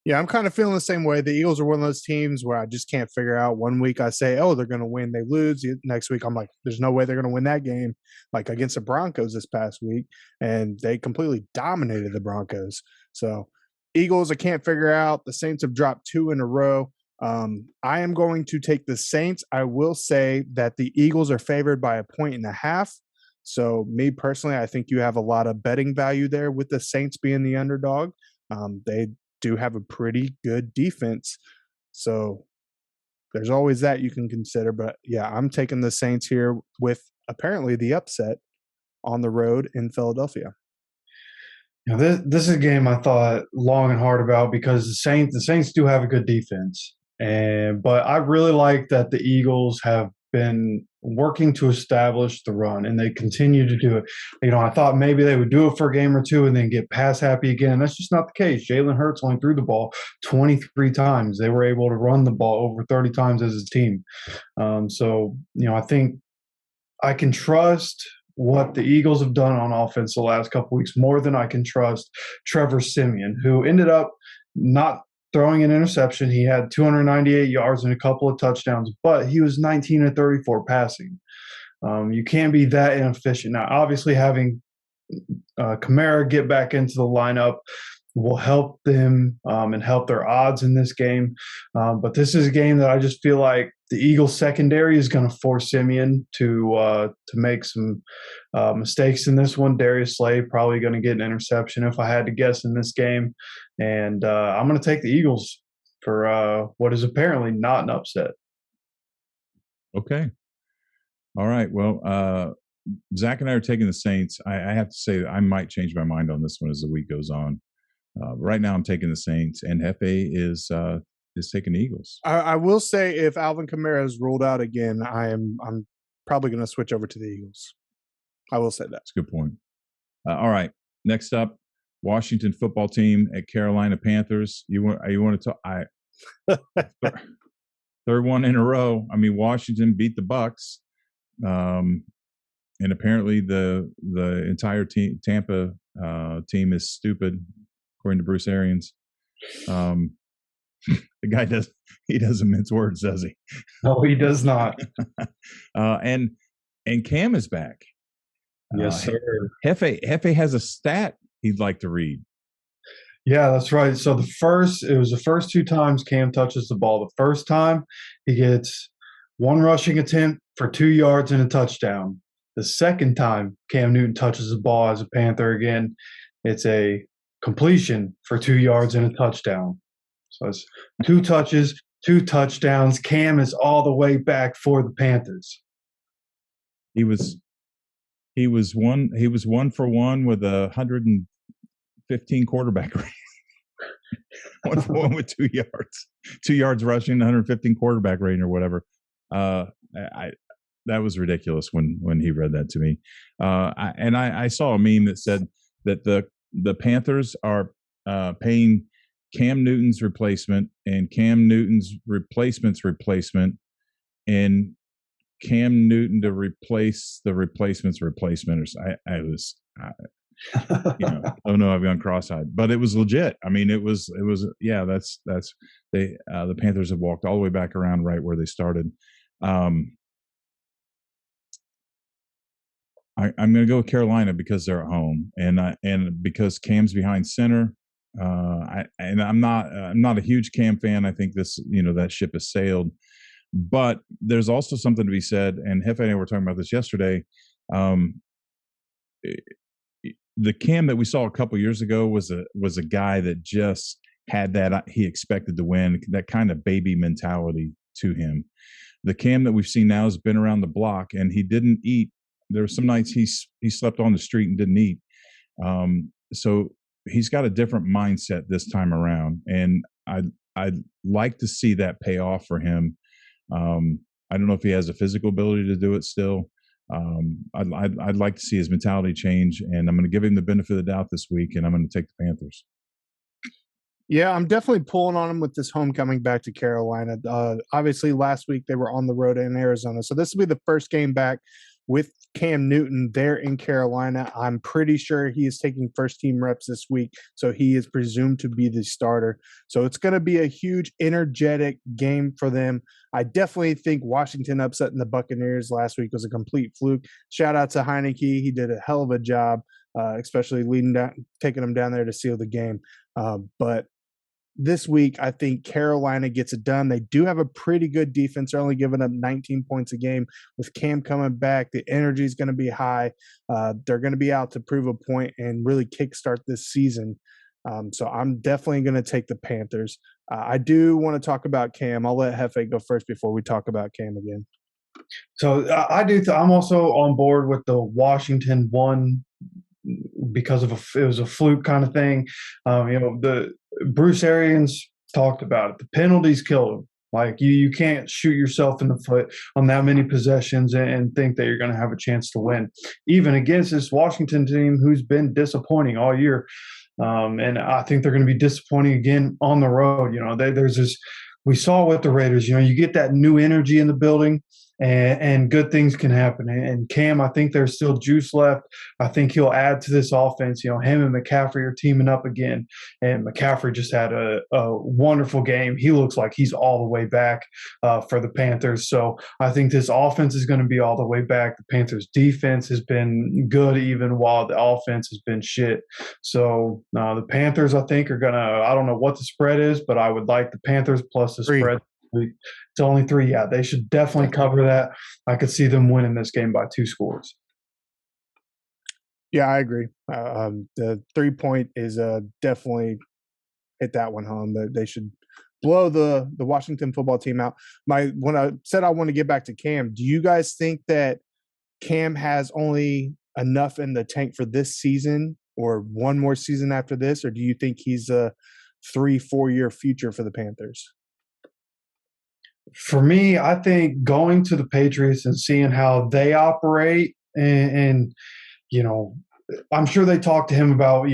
Yeah, I'm kind of feeling the same way. The Eagles are one of those teams where I just can't figure out. One week I say, oh, they're going to win. They lose. The next week I'm like, there's no way they're going to win that game. Like against the Broncos this past week, and they completely dominated the Broncos. So Eagles, I can't figure out. The Saints have dropped 2 in a row. I am going to take the Saints. I will say that the Eagles are favored by 1.5. So me personally, I think you have a lot of betting value there with the Saints being the underdog. They do have a pretty good defense. So there's always that you can consider. But yeah, I'm taking the Saints here with apparently the upset on the road in Philadelphia. You know, this is a game I thought long and hard about because the Saints do have a good defense. But I really like that the Eagles have been working to establish the run, and they continue to do it. You know, I thought maybe they would do it for a game or two and then get pass happy again. That's just not the case. Jalen Hurts only threw the ball 23 times. They were able to run the ball over 30 times as a team. So, you know, I think I can trust what the Eagles have done on offense the last couple weeks more than I can trust Trevor Siemian, who ended up not throwing an interception. He had 298 yards and a couple of touchdowns, but he was 19-34 passing. You can't be that inefficient. Now, obviously, having Kamara get back into the lineup will help them and help their odds in this game. But this is a game that I just feel like the Eagles secondary is going to force Siemian to make some mistakes in this one. Darius Slay probably going to get an interception if I had to guess in this game. And I'm going to take the Eagles for what is apparently not an upset. Okay. All right. Well, Zach and I are taking the Saints. I have to say that I might change my mind on this one as the week goes on. Right now I'm taking the Saints, and Hefe is taking the Eagles. I will say if Alvin Kamara is ruled out again, I'm probably going to switch over to the Eagles. I will say that. That's a good point. All right. Next up, Washington football team at Carolina Panthers. You want to talk? Third one in a row. I mean, Washington beat the Bucks, and apparently the entire Tampa team is stupid, according to Bruce Arians. The guy doesn't mince words, does he? No, he does not. And Cam is back. Yes, sir. Hefe has a stat he'd like to read. Yeah, that's right. So it was the first 2 times Cam touches the ball. The first time he gets 1 rushing attempt for 2 yards and a touchdown. The second time Cam Newton touches the ball as a Panther again, it's a completion for 2 yards and a touchdown. So it's 2 touches, 2 touchdowns. Cam is all the way back for the Panthers. He was 1 for 1 with 115 quarterback rating. 1 for 1 with 2 yards. 2 yards rushing, 115 quarterback rating or whatever. That was ridiculous when he read that to me. I saw a meme that said that the Panthers are paying Cam Newton's replacement and Cam Newton's replacement's replacement and Cam Newton to replace the replacement's replacement. I don't know, I've gone cross-eyed, but it was legit. I mean, it was yeah. That's the Panthers have walked all the way back around right where they started. I'm going to go with Carolina because they're at home and because Cam's behind center. I'm not a huge Cam fan. I think that ship has sailed. But there's also something to be said, and Hefe and I were talking about this yesterday. Um, the Cam that we saw a couple years ago was a guy that just had that he expected to win, that kind of baby mentality to him. The Cam that we've seen now has been around the block, and he didn't eat. There were some nights he slept on the street and didn't eat. So he's got a different mindset this time around, and I'd like to see that pay off for him. I don't know if he has a physical ability to do it still. I'd like to see his mentality change, and I'm going to give him the benefit of the doubt this week, and I'm going to take the Panthers. Yeah, I'm definitely pulling on him with this homecoming back to Carolina. Obviously, last week they were on the road in Arizona, so this will be the first game back with Cam Newton there in Carolina. I'm pretty sure he is taking first-team reps this week, so he is presumed to be the starter. So it's going to be a huge, energetic game for them. I definitely think Washington upsetting the Buccaneers last week was a complete fluke. Shout out to Heineke. He did a hell of a job, especially taking them down there to seal the game. But this week, I think Carolina gets it done. They do have a pretty good defense. They're only giving up 19 points a game. With Cam coming back, the energy is going to be high. They're going to be out to prove a point and really kickstart this season. So I'm definitely going to take the Panthers. I do want to talk about Cam. I'll let Hefe go first before we talk about Cam again. So I do. I'm also on board with the Washington one because it was a fluke kind of thing. The Bruce Arians talked about it. The penalties killed him. Like you can't shoot yourself in the foot on that many possessions and think that you're going to have a chance to win, even against this Washington team who's been disappointing all year. And I think they're going to be disappointing again on the road. There's this. We saw with the Raiders. You get that new energy in the building. And good things can happen. And Cam, I think there's still juice left. I think he'll add to this offense. Him and McCaffrey are teaming up again. And McCaffrey just had a wonderful game. He looks like he's all the way back for the Panthers. So I think this offense is going to be all the way back. The Panthers defense has been good even while the offense has been shit. So the Panthers, I think, are going to – I don't know what the spread is, but I would like the Panthers plus the spread. It's only 3. Yeah, they should definitely cover that. I could see them winning this game by 2 scores. Yeah, I agree. The 3-point is definitely hit that one home. They should blow the Washington football team out. When I said I want to get back to Cam, do you guys think that Cam has only enough in the tank for this season or one more season after this, or do you think he's a 3-4 year future for the Panthers? For me, I think going to the Patriots and seeing how they operate and I'm sure they talked to him about,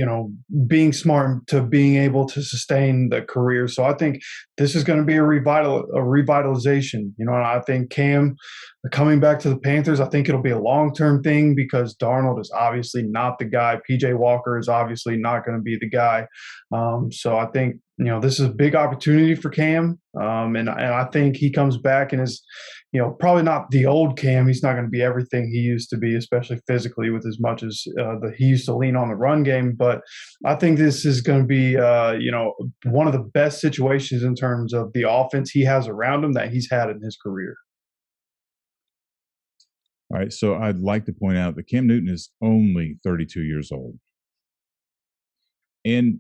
being smart to being able to sustain the career. So I think this is going to be a revitalization. And I think Cam coming back to the Panthers, I think it'll be a long-term thing because Darnold is obviously not the guy. PJ Walker is obviously not going to be the guy. So I think, this is a big opportunity for Cam. And I think he comes back and is, probably not the old Cam. He's not going to be everything he used to be, especially physically with as much as he used to lean on the run game. But I think this is going to be, one of the best situations in terms of the offense he has around him that he's had in his career. All right, so I'd like to point out that Cam Newton is only 32 years old. And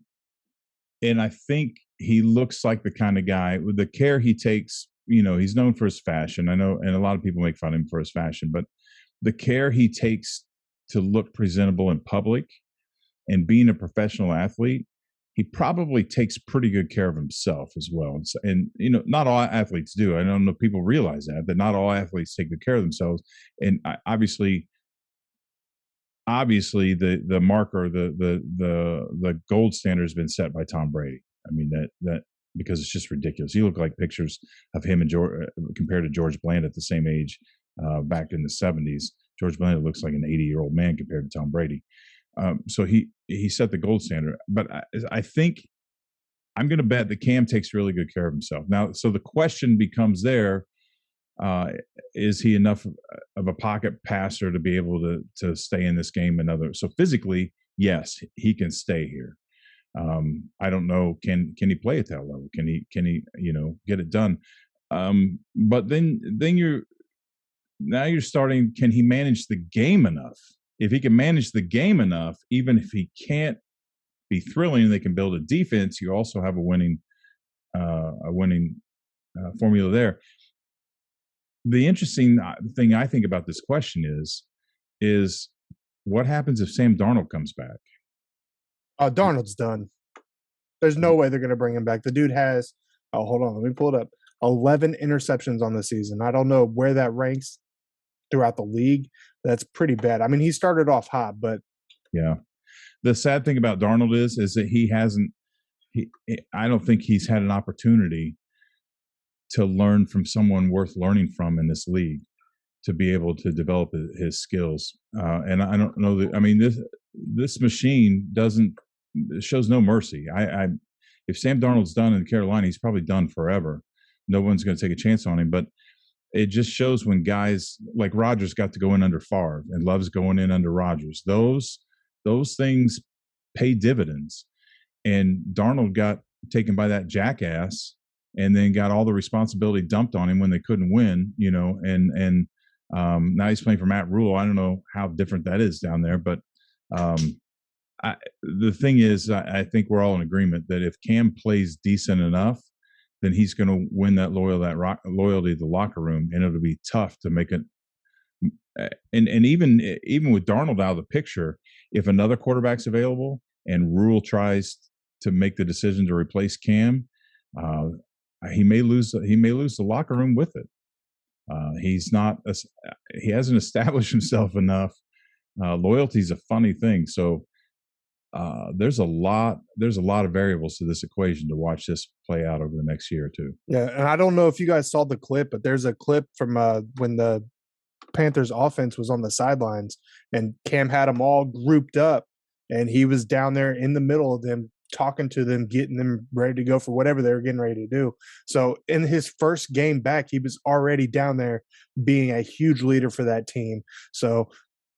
I think he looks like the kind of guy with the care he takes. He's known for his fashion. I know, and a lot of people make fun of him for his fashion, but the care he takes to look presentable in public and being a professional athlete, he probably takes pretty good care of himself as well. And not all athletes do. I don't know if people realize that not all athletes take good care of themselves. And obviously the marker, the gold standard has been set by Tom Brady. I mean that because it's just ridiculous. You look like pictures of him and compared to George Bland at the same age back in the 70s. George Bland looks like an 80-year-old man compared to Tom Brady. So he set the gold standard. But I think I'm going to bet that Cam takes really good care of himself. Now, so the question becomes there, is he enough of a pocket passer to be able to stay in this game So physically, yes, he can stay here. I don't know. Can he play at that level? Can he get it done? But then now you're starting, can he manage the game enough? If he can manage the game enough, even if he can't be thrilling and they can build a defense, you also have a winning formula there. The interesting thing I think about this question is what happens if Sam Darnold comes back? Darnold's done. There's no way they're going to bring him back. The dude has, hold on, let me pull it up. 11 interceptions on the season. I don't know where that ranks throughout the league. That's pretty bad. I mean, he started off hot, but yeah. The sad thing about Darnold is that he hasn't. I don't think he's had an opportunity to learn from someone worth learning from in this league to be able to develop his skills. And I don't know that. I mean, this machine shows no mercy. If Sam Darnold's done in Carolina, he's probably done forever. No one's going to take a chance on him. But it just shows when guys like Rodgers got to go in under Favre and Love's going in under Rodgers. Those things pay dividends. And Darnold got taken by that jackass and then got all the responsibility dumped on him when they couldn't win, and now he's playing for Matt Rule. I don't know how different that is down there, but the thing is, I think we're all in agreement that if Cam plays decent enough, then he's going to win that loyalty to the locker room, and it'll be tough to make it. And even with Darnold out of the picture, if another quarterback's available and Rule tries to make the decision to replace Cam, he may lose the locker room with it. He hasn't established himself enough. Loyalty is a funny thing, so there's a lot of variables to this equation to watch this play out over the next year or two. Yeah, and I don't know if you guys saw the clip, but there's a clip from when the Panthers offense was on the sidelines and Cam had them all grouped up and he was down there in the middle of them talking to them, getting them ready to go for whatever they were getting ready to do. So in his first game back, he was already down there being a huge leader for that team. So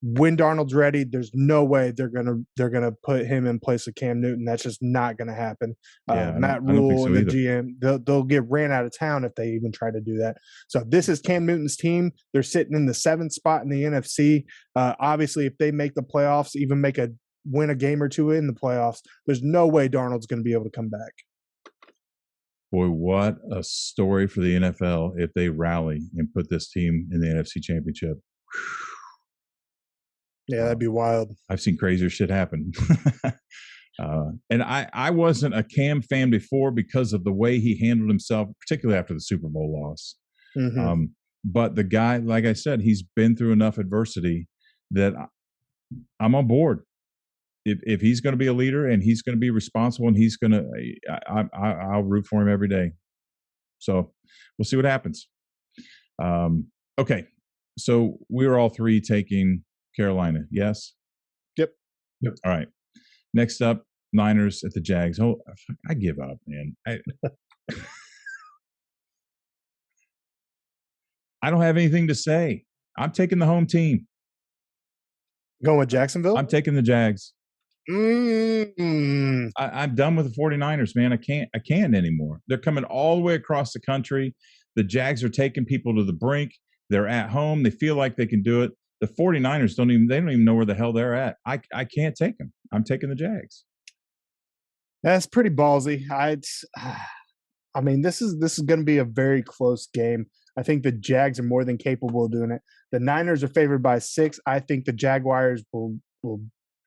when Darnold's ready, there's no way they're gonna put him in place of Cam Newton. That's just not gonna happen. Matt Rule and the GM, they'll get ran out of town if they even try to do that. So this is Cam Newton's team. They're sitting in the 7th spot in the NFC. Obviously, if they make the playoffs, even win a game or two in the playoffs, there's no way Darnold's going to be able to come back. Boy, what a story for the NFL if they rally and put this team in the NFC Championship. Yeah, that'd be wild. I've seen crazier shit happen. And I wasn't a Cam fan before because of the way he handled himself, particularly after the Super Bowl loss. Mm-hmm. But the guy, like I said, he's been through enough adversity that I'm on board. If he's going to be a leader and he's going to be responsible and he's going to, I'll root for him every day. So we'll see what happens. Okay. So we were all three taking Carolina. Yes. Yep. All right. Next up, Niners at the Jags. Oh, I give up, man. I don't have anything to say. I'm taking the home team. Going with Jacksonville? I'm taking the Jags. Mm-hmm. I'm done with the 49ers, man. I can't anymore. They're coming all the way across the country. The Jags are taking people to the brink. They're at home. They feel like they can do it. The 49ers don't even know where the hell they're at. I can't take them. I'm taking the Jags. That's pretty ballsy. I mean, this is going to be a very close game. I think the Jags are more than capable of doing it. The Niners are favored by 6. I think the Jaguars will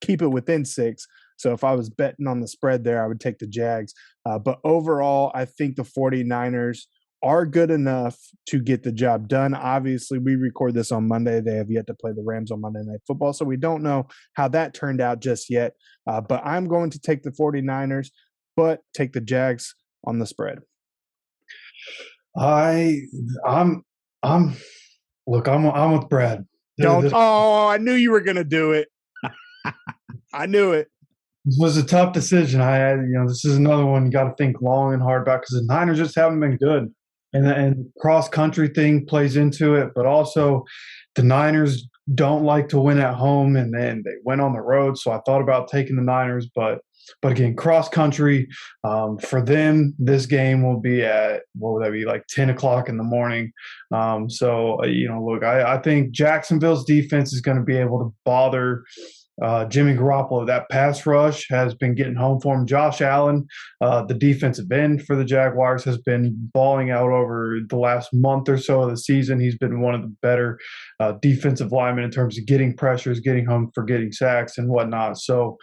keep it within 6. So if I was betting on the spread there, I would take the Jags. But overall, I think the 49ers are good enough to get the job done. Obviously, we record this on Monday. They have yet to play the Rams on Monday Night Football, so we don't know how that turned out just yet. But I'm going to take the 49ers, but take the Jags on the spread. I'm with Brad. I knew you were going to do it. I knew it. This was a tough decision. This is another one you got to think long and hard about because the Niners just haven't been good, and the cross country thing plays into it. But also, the Niners don't like to win at home, and then they went on the road. So I thought about taking the Niners, but again, cross country for them, this game will be at, what would that be, like 10 o'clock in the morning. Look, I think Jacksonville's defense is going to be able to bother Jimmy Garoppolo. That pass rush has been getting home for him. Josh Allen, the defensive end for the Jaguars, has been balling out over the last month or so of the season. He's been one of the better defensive linemen in terms of getting pressures, getting home for getting sacks and whatnot. So,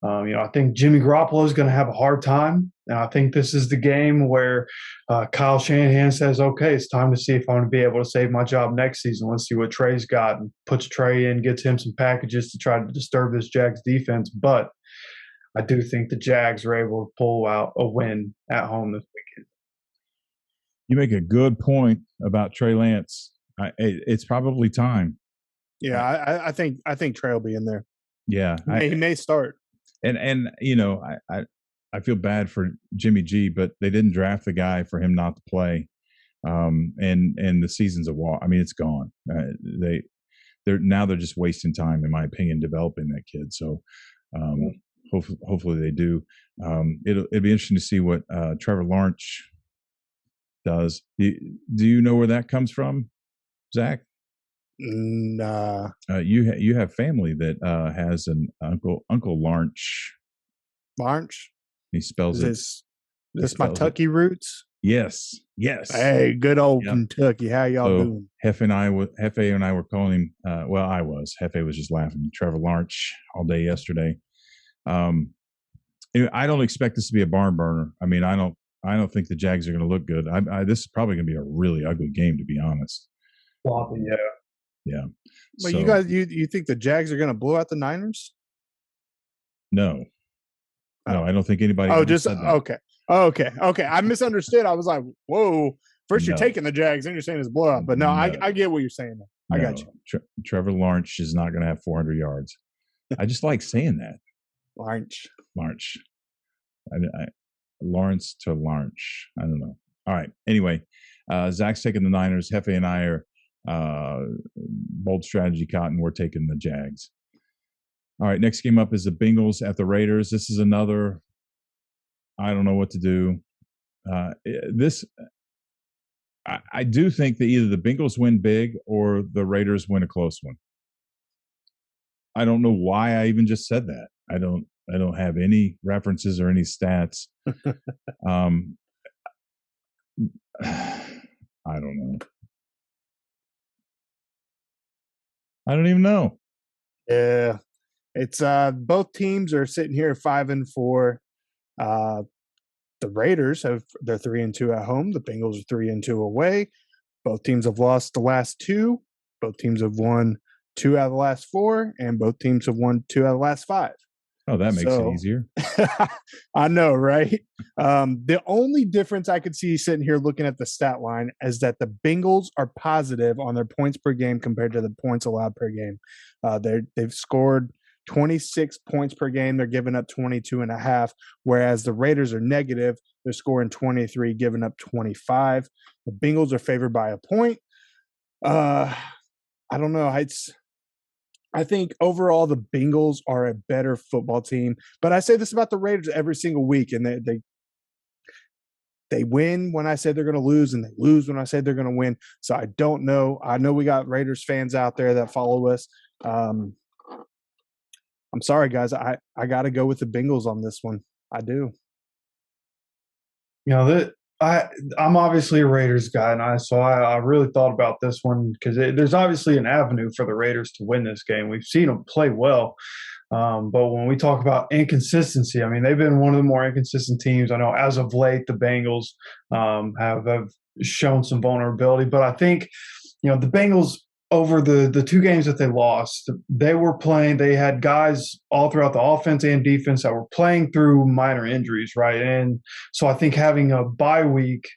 I think Jimmy Garoppolo is going to have a hard time. And I think this is the game where Kyle Shanahan says, okay, it's time to see if I'm going to be able to save my job next season. Let's see what Trey's got, and puts Trey in, gets him some packages to try to disturb this Jags defense. But I do think the Jags are able to pull out a win at home this weekend. You make a good point about Trey Lance. It's probably time. Yeah, I think Trey will be in there. Yeah. He may start. And I feel bad for Jimmy G, but they didn't draft the guy for him not to play. And the season's a walk. I mean, it's gone. They're just wasting time, in my opinion, developing that kid. So hopefully they do. It'll be interesting to see what Trevor Lawrence does. Do you know where that comes from, Zach? Nah. You have family that has an Uncle Lawrence. Lawrence? He spells it. This my Tucky roots? Yes. Hey, good old Kentucky. How y'all doing? Hefe and I were calling him. I was. Hefe was just laughing. Trevor Lawrence all day yesterday. I don't expect this to be a barn burner. I mean, I don't think the Jags are going to look good. This is probably going to be a really ugly game, to be honest. Sloppy, yeah. Yeah. But you guys, you think the Jags are going to blow out the Niners? No, I don't think anybody. Said that. Okay. I misunderstood. I was like, whoa. First you're taking the Jags, then you're saying it's a blowout. But no, I get what you're saying. I got you. Trevor Lawrence is not going to have 400 yards. I just like saying that. Lawrence. Lawrence to Lawrence. I don't know. All right. Anyway, Zach's taking the Niners. Hefe and I are bold strategy cotton. We're taking the Jags. All right. Next game up is the Bengals at the Raiders. This is another. I don't know what to do. I do think that either the Bengals win big or the Raiders win a close one. I don't know why I even just said that. I don't have any references or any stats. I don't know. I don't even know. Yeah. It's both teams are sitting here 5-4. The Raiders they're 3-2 at home. The Bengals are 3-2 away. Both teams have lost the last two. Both teams have won 2 out of the last 4, and both teams have won 2 out of the last 5. Oh, that makes it easier. I know, right? The only difference I could see sitting here looking at the stat line is that the Bengals are positive on their points per game compared to the points allowed per game. They've scored 26 points per game. They're giving up 22.5, whereas the Raiders are negative. They're scoring 23, giving up 25. The Bengals are favored by a point. I don't know. I think overall the Bengals are a better football team, but I say this about the Raiders every single week, and they win when I say they're going to lose, and they lose when I say they're going to win. So I don't know. I know we got Raiders fans out there that follow us. I'm sorry, guys. I got to go with the Bengals on this one. I do. I'm obviously a Raiders guy, and I really thought about this one because there's obviously an avenue for the Raiders to win this game. We've seen them play well, but when we talk about inconsistency, I mean, they've been one of the more inconsistent teams. I know as of late the Bengals have shown some vulnerability, but I think the Bengals, over the 2 games that they lost, they had guys all throughout the offense and defense that were playing through minor injuries, right? And so I think having a bye week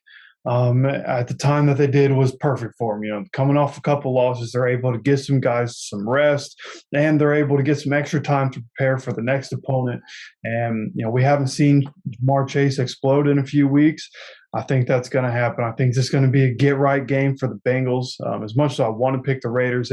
at the time that they did was perfect for them. Coming off a couple losses, they're able to get some guys some rest, and they're able to get some extra time to prepare for the next opponent. And, we haven't seen Jamar Chase explode in a few weeks. I think that's going to happen. I think this is going to be a get-right game for the Bengals. As much as I want to pick the Raiders,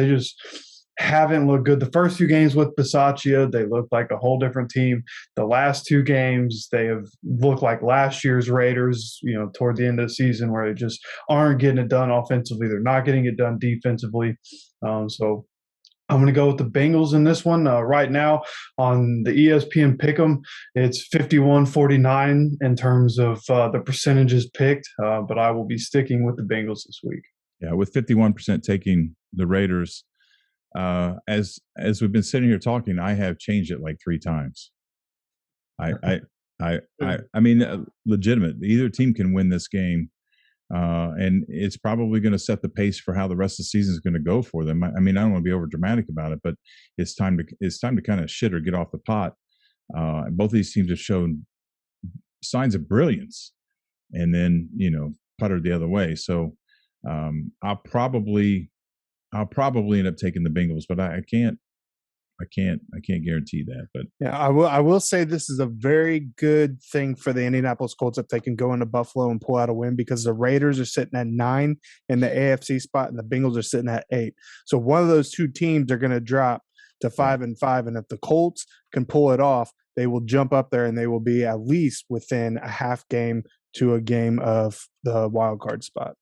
haven't looked good. The first 2 games with Bisaccia, they looked like a whole different team. The last 2 games, they have looked like last year's Raiders, toward the end of the season, where they just aren't getting it done offensively. They're not getting it done defensively. So I'm going to go with the Bengals in this one. Right now on the ESPN Pick'em, it's 51-49 in terms of the percentages picked, but I will be sticking with the Bengals this week. Yeah, with 51% taking the Raiders. As we've been sitting here talking, I have changed it like 3 times. I mean, legitimate. Either team can win this game. And it's probably going to set the pace for how the rest of the season is going to go for them. I mean, I don't want to be over dramatic about it, but it's time to kind of shit or get off the pot. Both of these teams have shown signs of brilliance, and then puttered the other way. So I'll probably end up taking the Bengals, but I can't guarantee that. But yeah, I will say this is a very good thing for the Indianapolis Colts if they can go into Buffalo and pull out a win, because the Raiders are sitting at 9 in the AFC spot and the Bengals are sitting at 8. So one of those 2 teams are going to drop to 5-5, and if the Colts can pull it off, they will jump up there and they will be at least within a half game to a game of the wild card spot.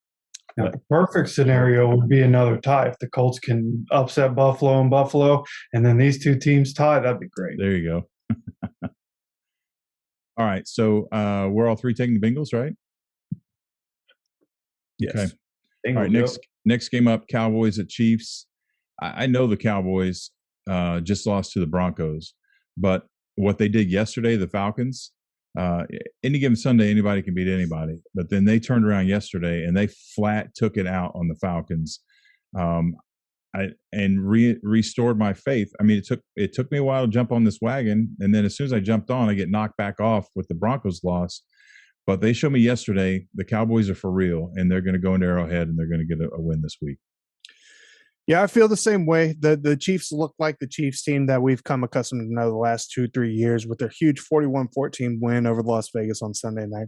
Now, the perfect scenario would be another tie. If the Colts can upset Buffalo, and then these 2 teams tie, that'd be great. There you go. All right. So we're all 3 taking the Bengals, right? Yes. Okay. Bengals, all right. Next game up, Cowboys at Chiefs. I know the Cowboys just lost to the Broncos, but what they did yesterday, the Falcons, any given Sunday, anybody can beat anybody. But then they turned around yesterday and they flat took it out on the Falcons, restored my faith. I mean, it took me a while to jump on this wagon, and then as soon as I jumped on, I get knocked back off with the Broncos loss. But they showed me yesterday the Cowboys are for real, and they're going to go into Arrowhead and they're going to get a win this week. Yeah, I feel the same way. The Chiefs look like the Chiefs team that we've come accustomed to know the last 2-3 years with their huge 41-14 win over Las Vegas on Sunday night.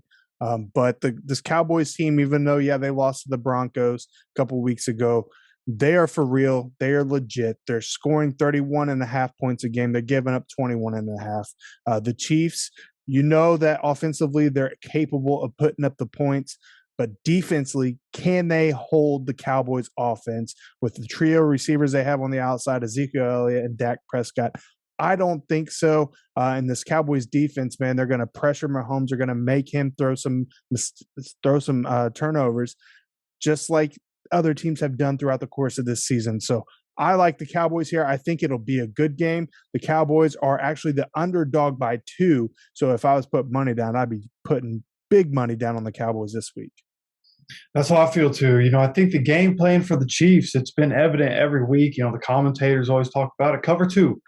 But this Cowboys team, even though, they lost to the Broncos a couple weeks ago, they are for real. They are legit. They're scoring 31.5 points a game. They're giving up 21.5. The Chiefs, that offensively they're capable of putting up the points. But defensively, can they hold the Cowboys offense with the trio receivers they have on the outside, Ezekiel Elliott and Dak Prescott? I don't think so. And this Cowboys defense, man, they're going to pressure Mahomes. They're going to make him throw some turnovers, just like other teams have done throughout the course of this season. So I like the Cowboys here. I think it'll be a good game. The Cowboys are actually the underdog by 2. So if I was putting money down, I'd be putting big money down on the Cowboys this week. That's how I feel too. I think the game plan for the Chiefs, it's been evident every week. The commentators always talk about it. Cover 2,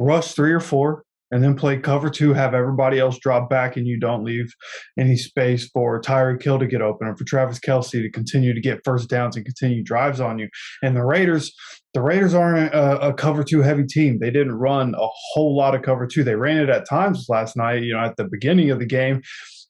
rush 3 or 4, and then play cover 2, have everybody else drop back, and you don't leave any space for Tyreek Hill to get open or for Travis Kelce to continue to get first downs and continue drives on you. And the Raiders aren't a cover 2 heavy team. They didn't run a whole lot of cover 2. They ran it at times last night, at the beginning of the game.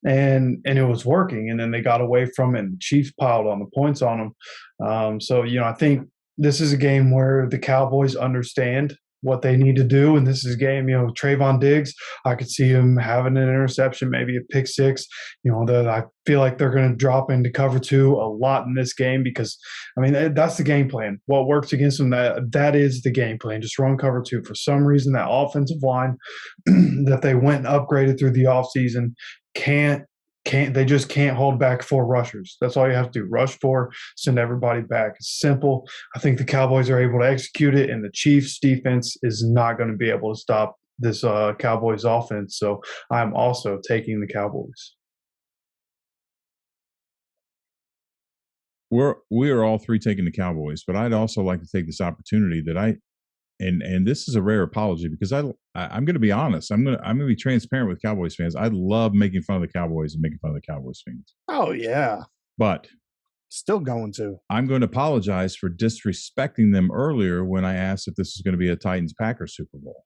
And it was working, and then they got away from it, and the Chiefs piled on the points on them. So I think this is a game where the Cowboys understand what they need to do, and this is a game, Trayvon Diggs, I could see him having an interception, maybe a pick 6. That I feel like they're going to drop into cover 2 a lot in this game because, that's the game plan. What works against them, that is the game plan. Just run cover 2. For some reason, that offensive line that they went and upgraded through the offseason they just can't hold back 4 rushers. That's all you have to do. Rush 4, send everybody back. It's simple. I think the Cowboys are able to execute it, and the Chiefs defense is not going to be able to stop this Cowboys offense. So I'm also taking the Cowboys. We are all 3 taking the Cowboys, but I'd also like to take this opportunity that and this is a rare apology because I'm going to be honest. I'm going to be transparent with Cowboys fans. I love making fun of the Cowboys and making fun of the Cowboys fans. Oh yeah, but still going to. I'm going to apologize for disrespecting them earlier when I asked if this is going to be a Titans-Packers Super Bowl,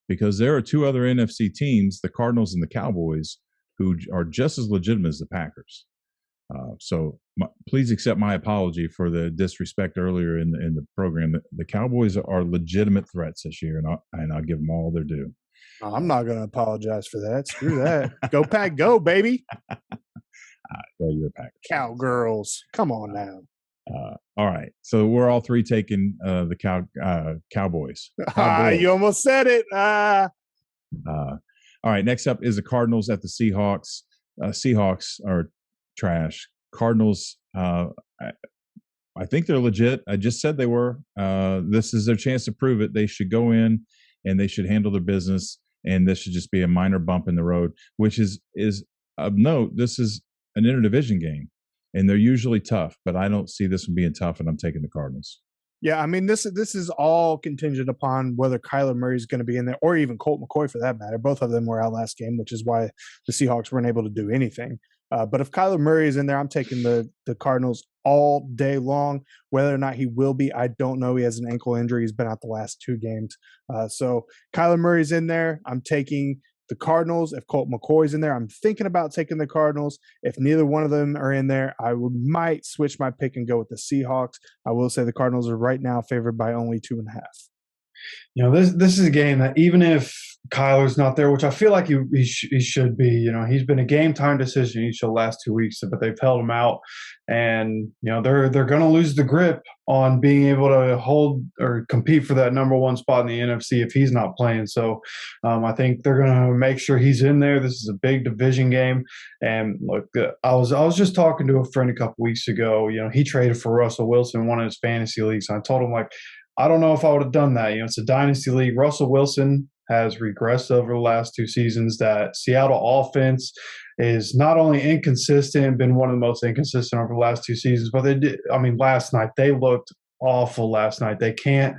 because there are 2 other NFC teams, the Cardinals and the Cowboys, who are just as legitimate as the Packers. So please accept my apology for the disrespect earlier in the program. The Cowboys are legitimate threats this year, and I'll give them all their due. I'm not going to apologize for that. Screw that. Go Pack, go, baby. Well, you're a Packers. Cowgirls. Come on now. All right. So we're all three taking the Cowboys. You almost said it. All right. Next up is the Cardinals at the Seahawks. Seahawks are trash. Cardinals, I think they're legit. I just said they were. This is their chance to prove it. They should go in and they should handle their business, and this should just be a minor bump in the road, which is of note. This is an interdivision game, and they're usually tough, but I don't see this one being tough, and I'm taking the Cardinals. Yeah, I mean, this is all contingent upon whether Kyler Murray is going to be in there, or even Colt McCoy for that matter. Both of them were out last game, which is why the Seahawks weren't able to do anything. But if Kyler Murray is in there, I'm taking the Cardinals all day long. Whether or not he will be, I don't know. He has an ankle injury. He's been out the last 2 games. So Kyler Murray's in there. I'm taking the Cardinals. If Colt McCoy's in there, I'm thinking about taking the Cardinals. If neither one of them are in there, I might switch my pick and go with the Seahawks. I will say the Cardinals are right now favored by only 2.5. You know, this is a game that even if Kyler's not there, which I feel like he should be, you know, he's been a game time decision each of the last 2 weeks, but they've held him out, and you know they're going to lose the grip on being able to hold or compete for that number 1 spot in the NFC if he's not playing. So I think they're going to make sure he's in there. This is a big division game, and look, I was just talking to a friend a couple weeks ago. You know, he traded for Russell Wilson in one of his fantasy leagues, and I told him, like, I don't know if I would have done that. You know, it's a dynasty league. Russell Wilson has regressed over the last 2 seasons. That Seattle offense is not only inconsistent, been one of the most inconsistent over the last 2 seasons, but last night they looked awful last night. They can't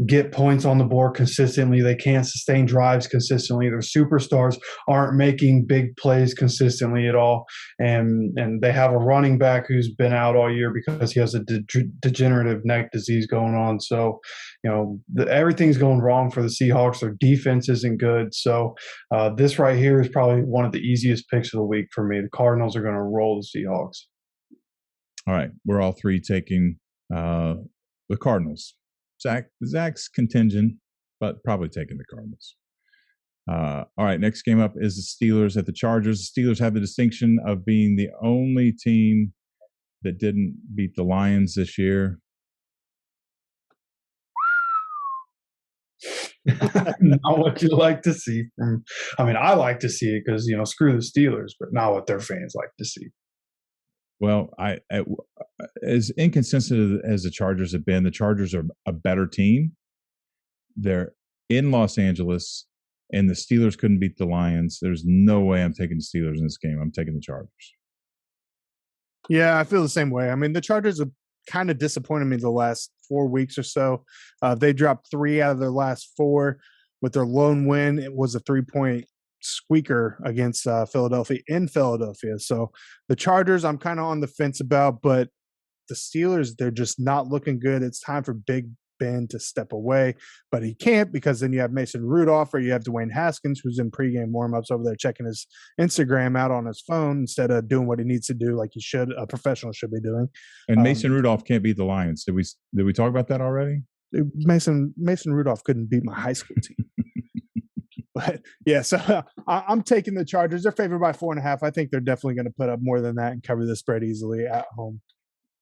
get points on the board consistently. They can't sustain drives consistently. Their superstars aren't making big plays consistently at all. And they have a running back who's been out all year because he has a degenerative neck disease going on. So, you know, everything's going wrong for the Seahawks. Their defense isn't good. So this right here is probably one of the easiest picks of the week for me. The Cardinals are going to roll the Seahawks. All right. We're all three taking the Cardinals. Zach's contingent, but probably taking the Cardinals. All right, next game up is the Steelers at the Chargers. The Steelers have the distinction of being the only team that didn't beat the Lions this year. Not what you like to see. I like to see it because, you know, screw the Steelers, but not what their fans like to see. Well, as inconsistent as the Chargers have been, the Chargers are a better team. They're in Los Angeles, and the Steelers couldn't beat the Lions. There's no way I'm taking the Steelers in this game. I'm taking the Chargers. Yeah, I feel the same way. I mean, the Chargers have kind of disappointed me the last 4 weeks or so. They dropped 3 out of their last 4. With their lone win, it was a 3-point squeaker against Philadelphia in Philadelphia. So the Chargers, I'm kind of on the fence about, but the Steelers, they're just not looking good. It's time for Big Ben to step away, but he can't because then you have Mason Rudolph or you have Dwayne Haskins, who's in pregame warmups over there checking his Instagram out on his phone instead of doing what he needs to do like a professional should be doing. And Mason Rudolph can't beat the Lions. Did we talk about that already? Mason Rudolph couldn't beat my high school team. But yeah, so I'm taking the Chargers. They're favored by 4.5. I think they're definitely going to put up more than that and cover the spread easily at home.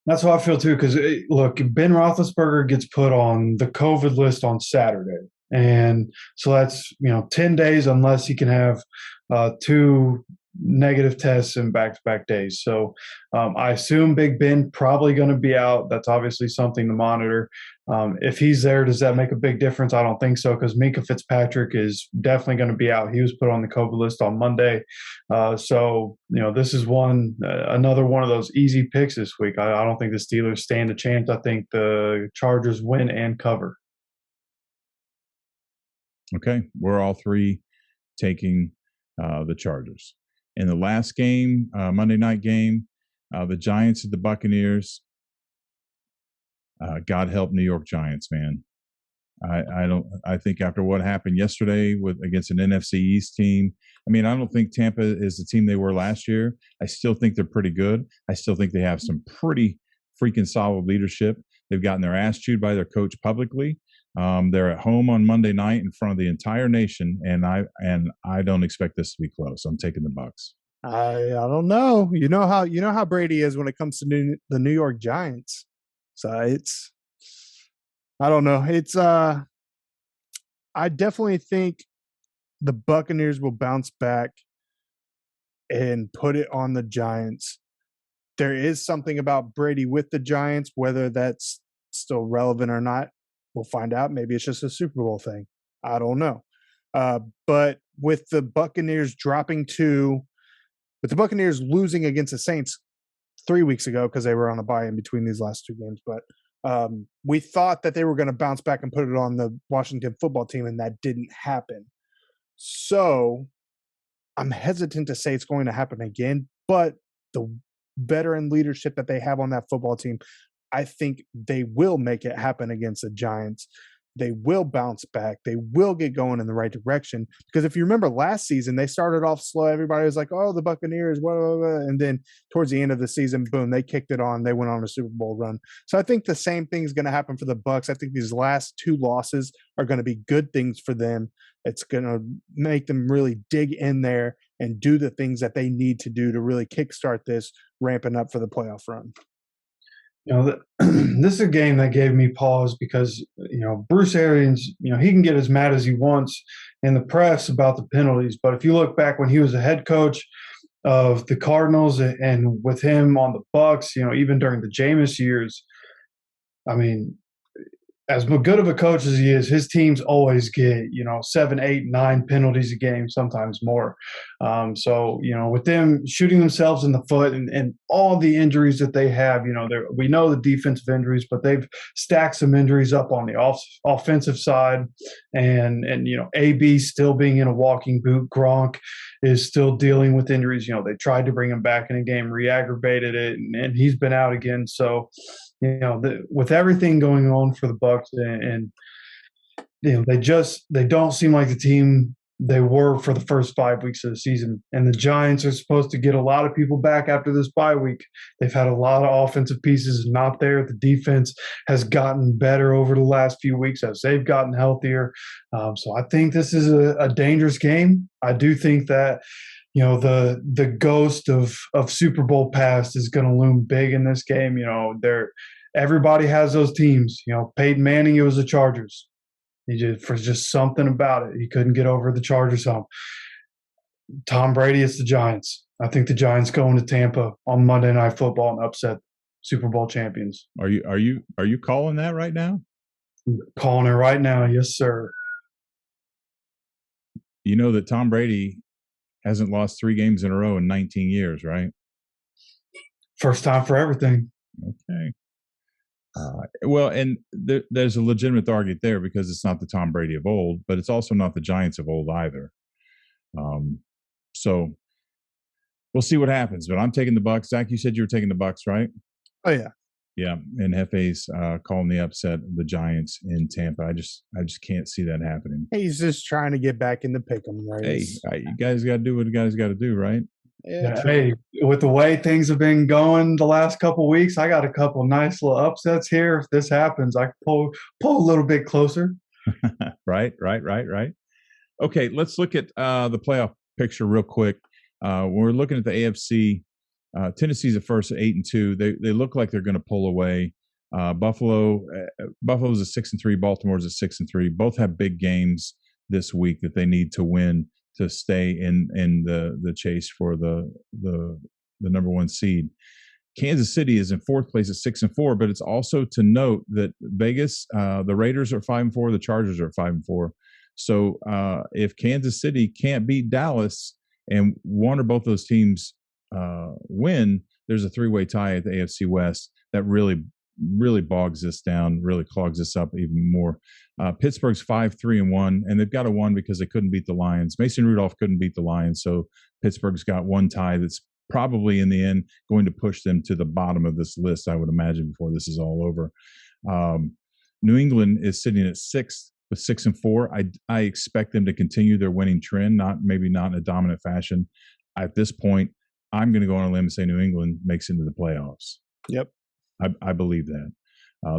That's how I feel too. Because look, Ben Roethlisberger gets put on the COVID list on Saturday, and so that's 10 days unless he can have 2 negative tests in back-to-back days. So I assume Big Ben probably going to be out. That's obviously something to monitor. If he's there, does that make a big difference? I don't think so because Minkah Fitzpatrick is definitely going to be out. He was put on the COVID list on Monday. So this is another one of those easy picks this week. I don't think the Steelers stand a chance. I think the Chargers win and cover. Okay, we're all three taking the Chargers. In the last game, Monday night game, the Giants at the Buccaneers. God help New York Giants, man. I think after what happened yesterday against an NFC East team, I mean, I don't think Tampa is the team they were last year. I still think they're pretty good. I still think they have some pretty freaking solid leadership. They've gotten their ass chewed by their coach publicly. They're at home on Monday night in front of the entire nation, and I don't expect this to be close. I'm taking the Bucs. I don't know. You know how Brady is when it comes to the New York Giants. So I don't know. I definitely think the Buccaneers will bounce back and put it on the Giants. There is something about Brady with the Giants, whether that's still relevant or not. We'll find out. Maybe it's just a Super Bowl thing. I don't know. But with the Buccaneers with the Buccaneers losing against the Saints 3 weeks ago because they were on a bye in between these last two games, but we thought that they were going to bounce back and put it on the Washington football team, and that didn't happen. So I'm hesitant to say it's going to happen again, but the veteran leadership that they have on that football team, I think they will make it happen against the Giants. They will bounce back. They will get going in the right direction. Because if you remember last season, they started off slow. Everybody was like, oh, the Buccaneers, blah, blah, blah. And then towards the end of the season, boom, they kicked it on. They went on a Super Bowl run. So I think the same thing is going to happen for the Bucs. I think these last two losses are going to be good things for them. It's going to make them really dig in there and do the things that they need to do to really kickstart this, ramping up for the playoff run. This is a game that gave me pause because, Bruce Arians, he can get as mad as he wants in the press about the penalties. But if you look back when he was a head coach of the Cardinals and with him on the Bucs, even during the Jameis years, I mean, as good of a coach as he is, his teams always get, 7, 8, 9 penalties a game, sometimes more. So, with them shooting themselves in the foot and all the injuries that they have, we know the defensive injuries, but they've stacked some injuries up on the offensive side. And AB still being in a walking boot. Gronk is still dealing with injuries. They tried to bring him back in a game, re-aggravated it, and he's been out again. So, with everything going on for the Bucs, and they don't seem like the team they were for the first 5 weeks of the season. And the Giants are supposed to get a lot of people back after this bye week. They've had a lot of offensive pieces not there. The defense has gotten better over the last few weeks as they've gotten healthier. So I think this is a dangerous game. I do think that the ghost of Super Bowl past is going to loom big in this game. Everybody has those teams. Peyton Manning, it was the Chargers. For just something about it, he couldn't get over the Chargers hump. Tom Brady, it's the Giants. I think the Giants go into Tampa on Monday Night Football and upset Super Bowl champions. Are you calling that right now? I'm calling it right now, yes, sir. You know that Tom Brady hasn't lost 3 games in a row in 19 years, right? First time for everything. Okay. Well, and there's a legitimate argument there because it's not the Tom Brady of old, but it's also not the Giants of old either. So we'll see what happens. But I'm taking the Bucs. Zach, you said you were taking the Bucs, right? Oh yeah, yeah. And Hefe's calling the upset of the Giants in Tampa. I just can't see that happening. He's just trying to get back in the pick'em, right? Hey, you guys got to do what you guys got to do, right? Yeah. Hey, with the way things have been going the last couple of weeks, I got a couple nice little upsets here. If this happens, I can pull a little bit closer. Right. Okay, let's look at the playoff picture real quick. When we're looking at the AFC, Tennessee's at first at 8-2. They look like they're going to pull away. Buffalo's at 6-3. Baltimore's at 6-3. Both have big games this week that they need to win to stay in the chase for the number 1 seed. Kansas City is in 4th place at 6-4, but it's also to note that Vegas, the Raiders are 5-4, the Chargers are 5-4. So if Kansas City can't beat Dallas and one or both of those teams win, there's a 3-way tie at the AFC West that really bogs this down, really clogs this up even more. Pittsburgh's 5-3-1, and they've got a 1 because they couldn't beat the Lions. Mason Rudolph couldn't beat the Lions, so Pittsburgh's got 1 tie that's probably in the end going to push them to the bottom of this list, I would imagine, before this is all over. New England is sitting at sixth with 6-4. I expect them to continue their winning trend, maybe not in a dominant fashion. At this point, I'm going to go on a limb and say New England makes it into the playoffs. Yep. I believe that.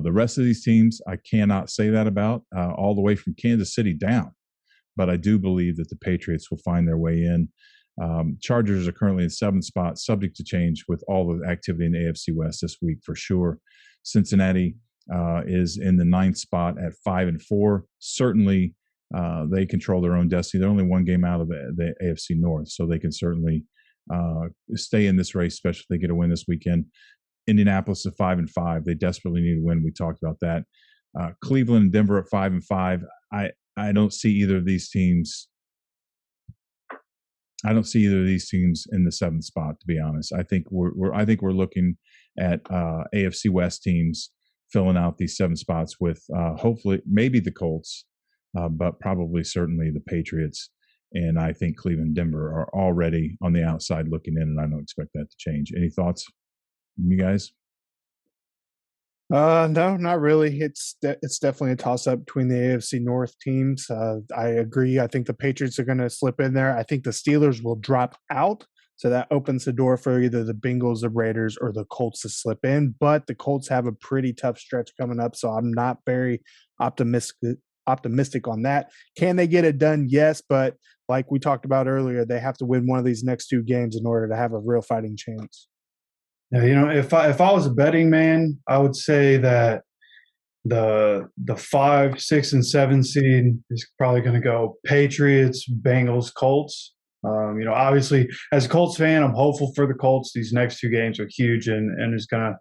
The rest of these teams, I cannot say that about, all the way from Kansas City down. But I do believe that the Patriots will find their way in. Chargers are currently in 7th spot, subject to change with all the activity in the AFC West this week for sure. Cincinnati is in the 9th spot at 5-4. Certainly, they control their own destiny. They're only one game out of the AFC North, so they can certainly stay in this race, especially if they get a win this weekend. Indianapolis is 5-5. They desperately need a win. We talked about that. Cleveland and Denver at 5-5. I don't see either of these teams. I don't see either of these teams in the 7th spot, to be honest. I think we're looking at AFC West teams filling out these 7 spots with hopefully maybe the Colts, but probably certainly the Patriots. And I think Cleveland and Denver are already on the outside looking in, and I don't expect that to change. Any thoughts, you guys? No, not really. It's definitely a toss-up between the AFC North teams. I agree. I think the Patriots are going to slip in there. I think the Steelers will drop out, so that opens the door for either the Bengals, the Raiders, or the Colts to slip in. But the Colts have a pretty tough stretch coming up, so I'm not very optimistic on that. Can they get it done? Yes, but like we talked about earlier, they have to win one of these next 2 games in order to have a real fighting chance. Yeah, if I was a betting man, I would say that the 5, 6, and 7 seed is probably going to go Patriots, Bengals, Colts. Obviously, as a Colts fan, I'm hopeful for the Colts. These next 2 games are huge and is going to,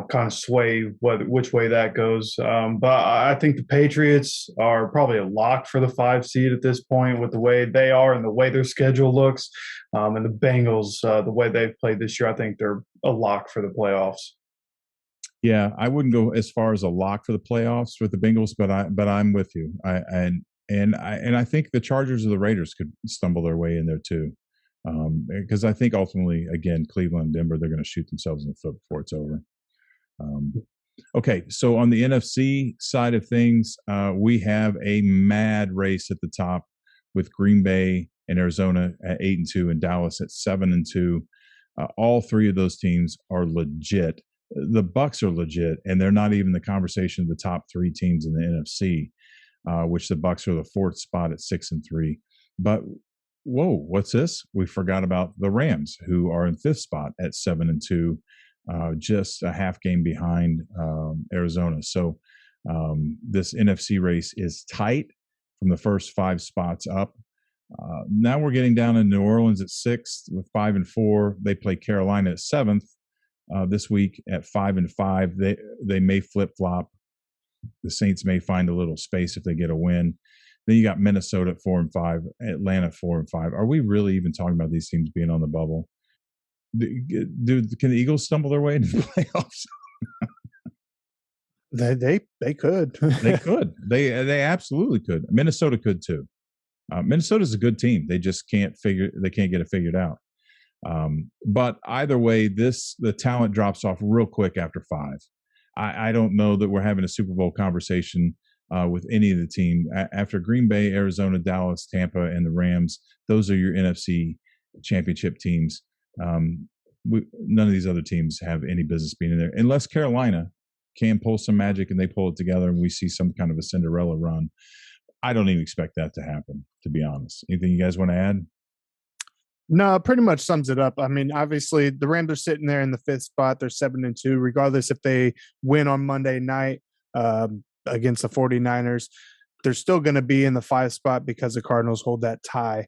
kind of sway which way that goes. But I think the Patriots are probably a lock for the 5 seed at this point with the way they are and the way their schedule looks. And the Bengals, the way they've played this year, I think they're a lock for the playoffs. Yeah, I wouldn't go as far as a lock for the playoffs with the Bengals, but I'm with you. I think the Chargers or the Raiders could stumble their way in there too, because I think ultimately, again, Cleveland and Denver, they're going to shoot themselves in the foot before it's over. Okay, so on the NFC side of things, we have a mad race at the top with Green Bay and Arizona at 8-2 and Dallas at 7-2. All 3 of those teams are legit. The Bucs are legit, and they're not even the conversation of the top 3 teams in the NFC, which the Bucs are the 4th spot at 6-3. But whoa, what's this? We forgot about the Rams, who are in 5th spot at 7-2. Just a half game behind Arizona. So this NFC race is tight from the first 5 spots up. Now we're getting down in New Orleans at 6th with 5-4. They play Carolina at 7th this week at 5-5. They may flip-flop. The Saints may find a little space if they get a win. Then you got Minnesota at 4-5, Atlanta 4-5. Are we really even talking about these teams being on the bubble? Can the Eagles stumble their way into the playoffs? They could. They could. They absolutely could. Minnesota could too. Minnesota's a good team. They just can't get it figured out. But either way, the talent drops off real quick after 5. I don't know that we're having a Super Bowl conversation with any of the team after Green Bay, Arizona, Dallas, Tampa, and the Rams. Those are your NFC championship teams. None of these other teams have any business being in there unless Carolina can pull some magic and they pull it together and we see some kind of a Cinderella run. I don't even expect that to happen, to be honest. Anything you guys want to add? No, pretty much sums it up. I mean, obviously the Rams are sitting there in the 5th spot. They're 7-2, regardless if they win on Monday night against the 49ers. They're still going to be in the 5 spot because the Cardinals hold that tie.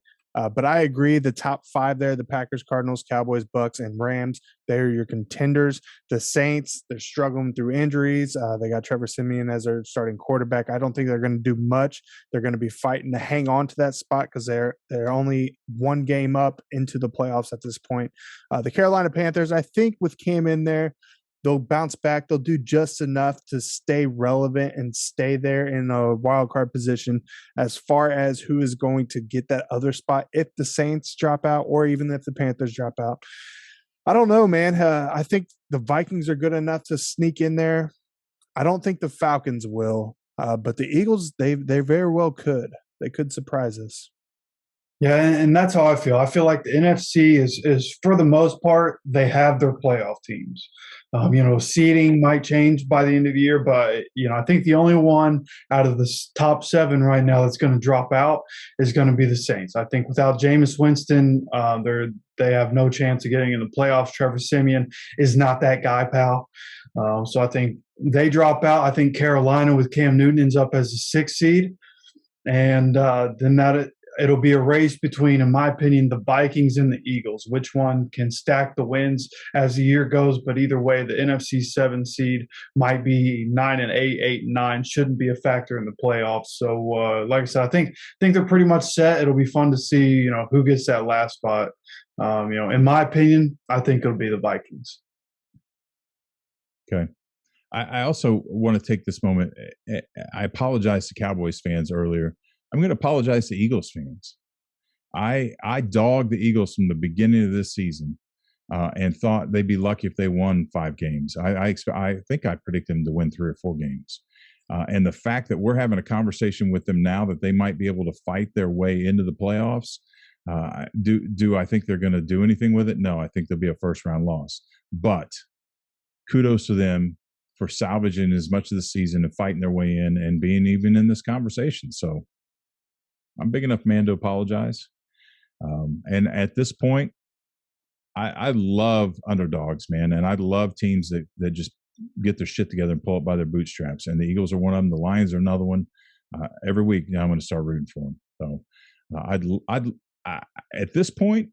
But I agree, the top 5 there, the Packers, Cardinals, Cowboys, Bucks, and Rams, they're your contenders. The Saints, they're struggling through injuries. They got Trevor Siemian as their starting quarterback. I don't think they're going to do much. They're going to be fighting to hang on to that spot because they're only 1 game up into the playoffs at this point. The Carolina Panthers, I think with Cam in there, they'll bounce back. They'll do just enough to stay relevant and stay there in a wild card position. As far as who is going to get that other spot, if the Saints drop out or even if the Panthers drop out, I don't know, man. I think the Vikings are good enough to sneak in there. I don't think the Falcons will, but the Eagles, they very well could. They could surprise us. Yeah, and that's how I feel. I feel like the NFC is for the most part they have their playoff teams. Seeding might change by the end of the year, but I think the only one out of the top 7 right now that's going to drop out is going to be the Saints. I think without Jameis Winston, they have no chance of getting in the playoffs. Trevor Siemian is not that guy, pal. So I think they drop out. I think Carolina with Cam Newton ends up as a 6th seed, and then it'll be a race between, in my opinion, the Vikings and the Eagles. Which one can stack the wins as the year goes? But either way, the NFC 7 seed might be 9 and 8, 8 and 9. Shouldn't be a factor in the playoffs. So, like I said, I think they're pretty much set. It'll be fun to see, who gets that last spot. In my opinion, I think it'll be the Vikings. Okay. I also want to take this moment. I apologize to Cowboys fans earlier. I'm going to apologize to Eagles fans. I dogged the Eagles from the beginning of this season and thought they'd be lucky if they won 5 games. I think I predicted them to win 3 or 4 games. And the fact that we're having a conversation with them now that they might be able to fight their way into the playoffs, do I think they're going to do anything with it? No, I think they'll be a first-round loss. But kudos to them for salvaging as much of the season and fighting their way in and being even in this conversation. So I'm big enough man to apologize. And at this point, I love underdogs, man. And I love teams that just get their shit together and pull up by their bootstraps. And the Eagles are one of them. The Lions are another one. Every week now I'm going to start rooting for them. So at this point,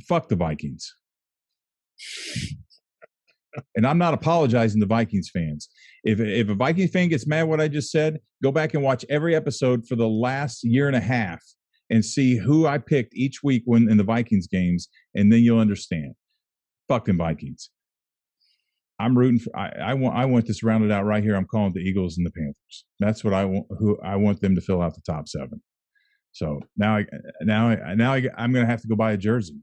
fuck the Vikings. And I'm not apologizing to Vikings fans. If a Vikings fan gets mad at what I just said, go back and watch every episode for the last year and a half and see who I picked each week when in the Vikings games, and then you'll understand. Fucking Vikings. I'm rooting for. I want this rounded out right here. I'm calling the Eagles and the Panthers. That's what I want. Who I want them to fill out the top 7. So now I'm going to have to go buy a jersey.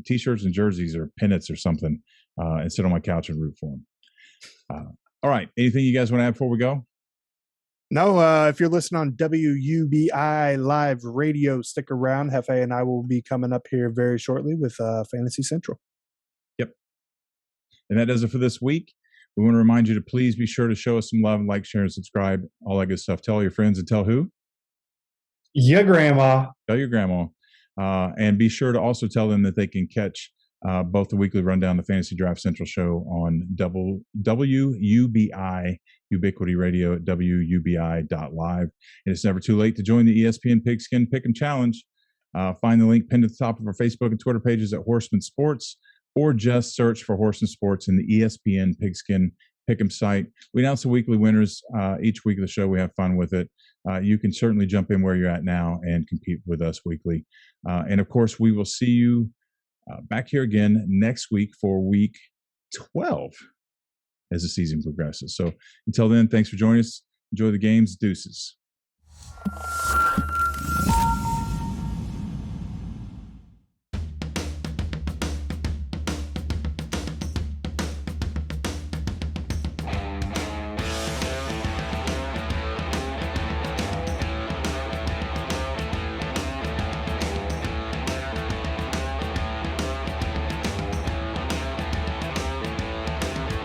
T-shirts and jerseys or pennants or something. And sit on my couch and root for them. All right. Anything you guys want to add before we go? No, if you're listening on WUBI Live Radio, stick around. Hefe and I will be coming up here very shortly with Fantasy Central. Yep. And that does it for this week. We want to remind you to please be sure to show us some love and like, share, and subscribe. All that good stuff. Tell all your friends and tell who? Your grandma. Tell your grandma. And be sure to also tell them that they can catch both the weekly rundown, the Fantasy Draft Central show on WUBI Ubiquity Radio at WUBI.live. And it's never too late to join the ESPN Pigskin Pick 'em Challenge. Find the link pinned at the top of our Facebook and Twitter pages at Horsemen Sports, or just search for Horsemen Sports in the ESPN Pigskin Pick 'em site. We announce the weekly winners each week of the show. We have fun with it. You can certainly jump in where you're at now and compete with us weekly. And of course, we will see you back here again next week for week 12 as the season progresses. So until then, thanks for joining us. Enjoy the games. Deuces.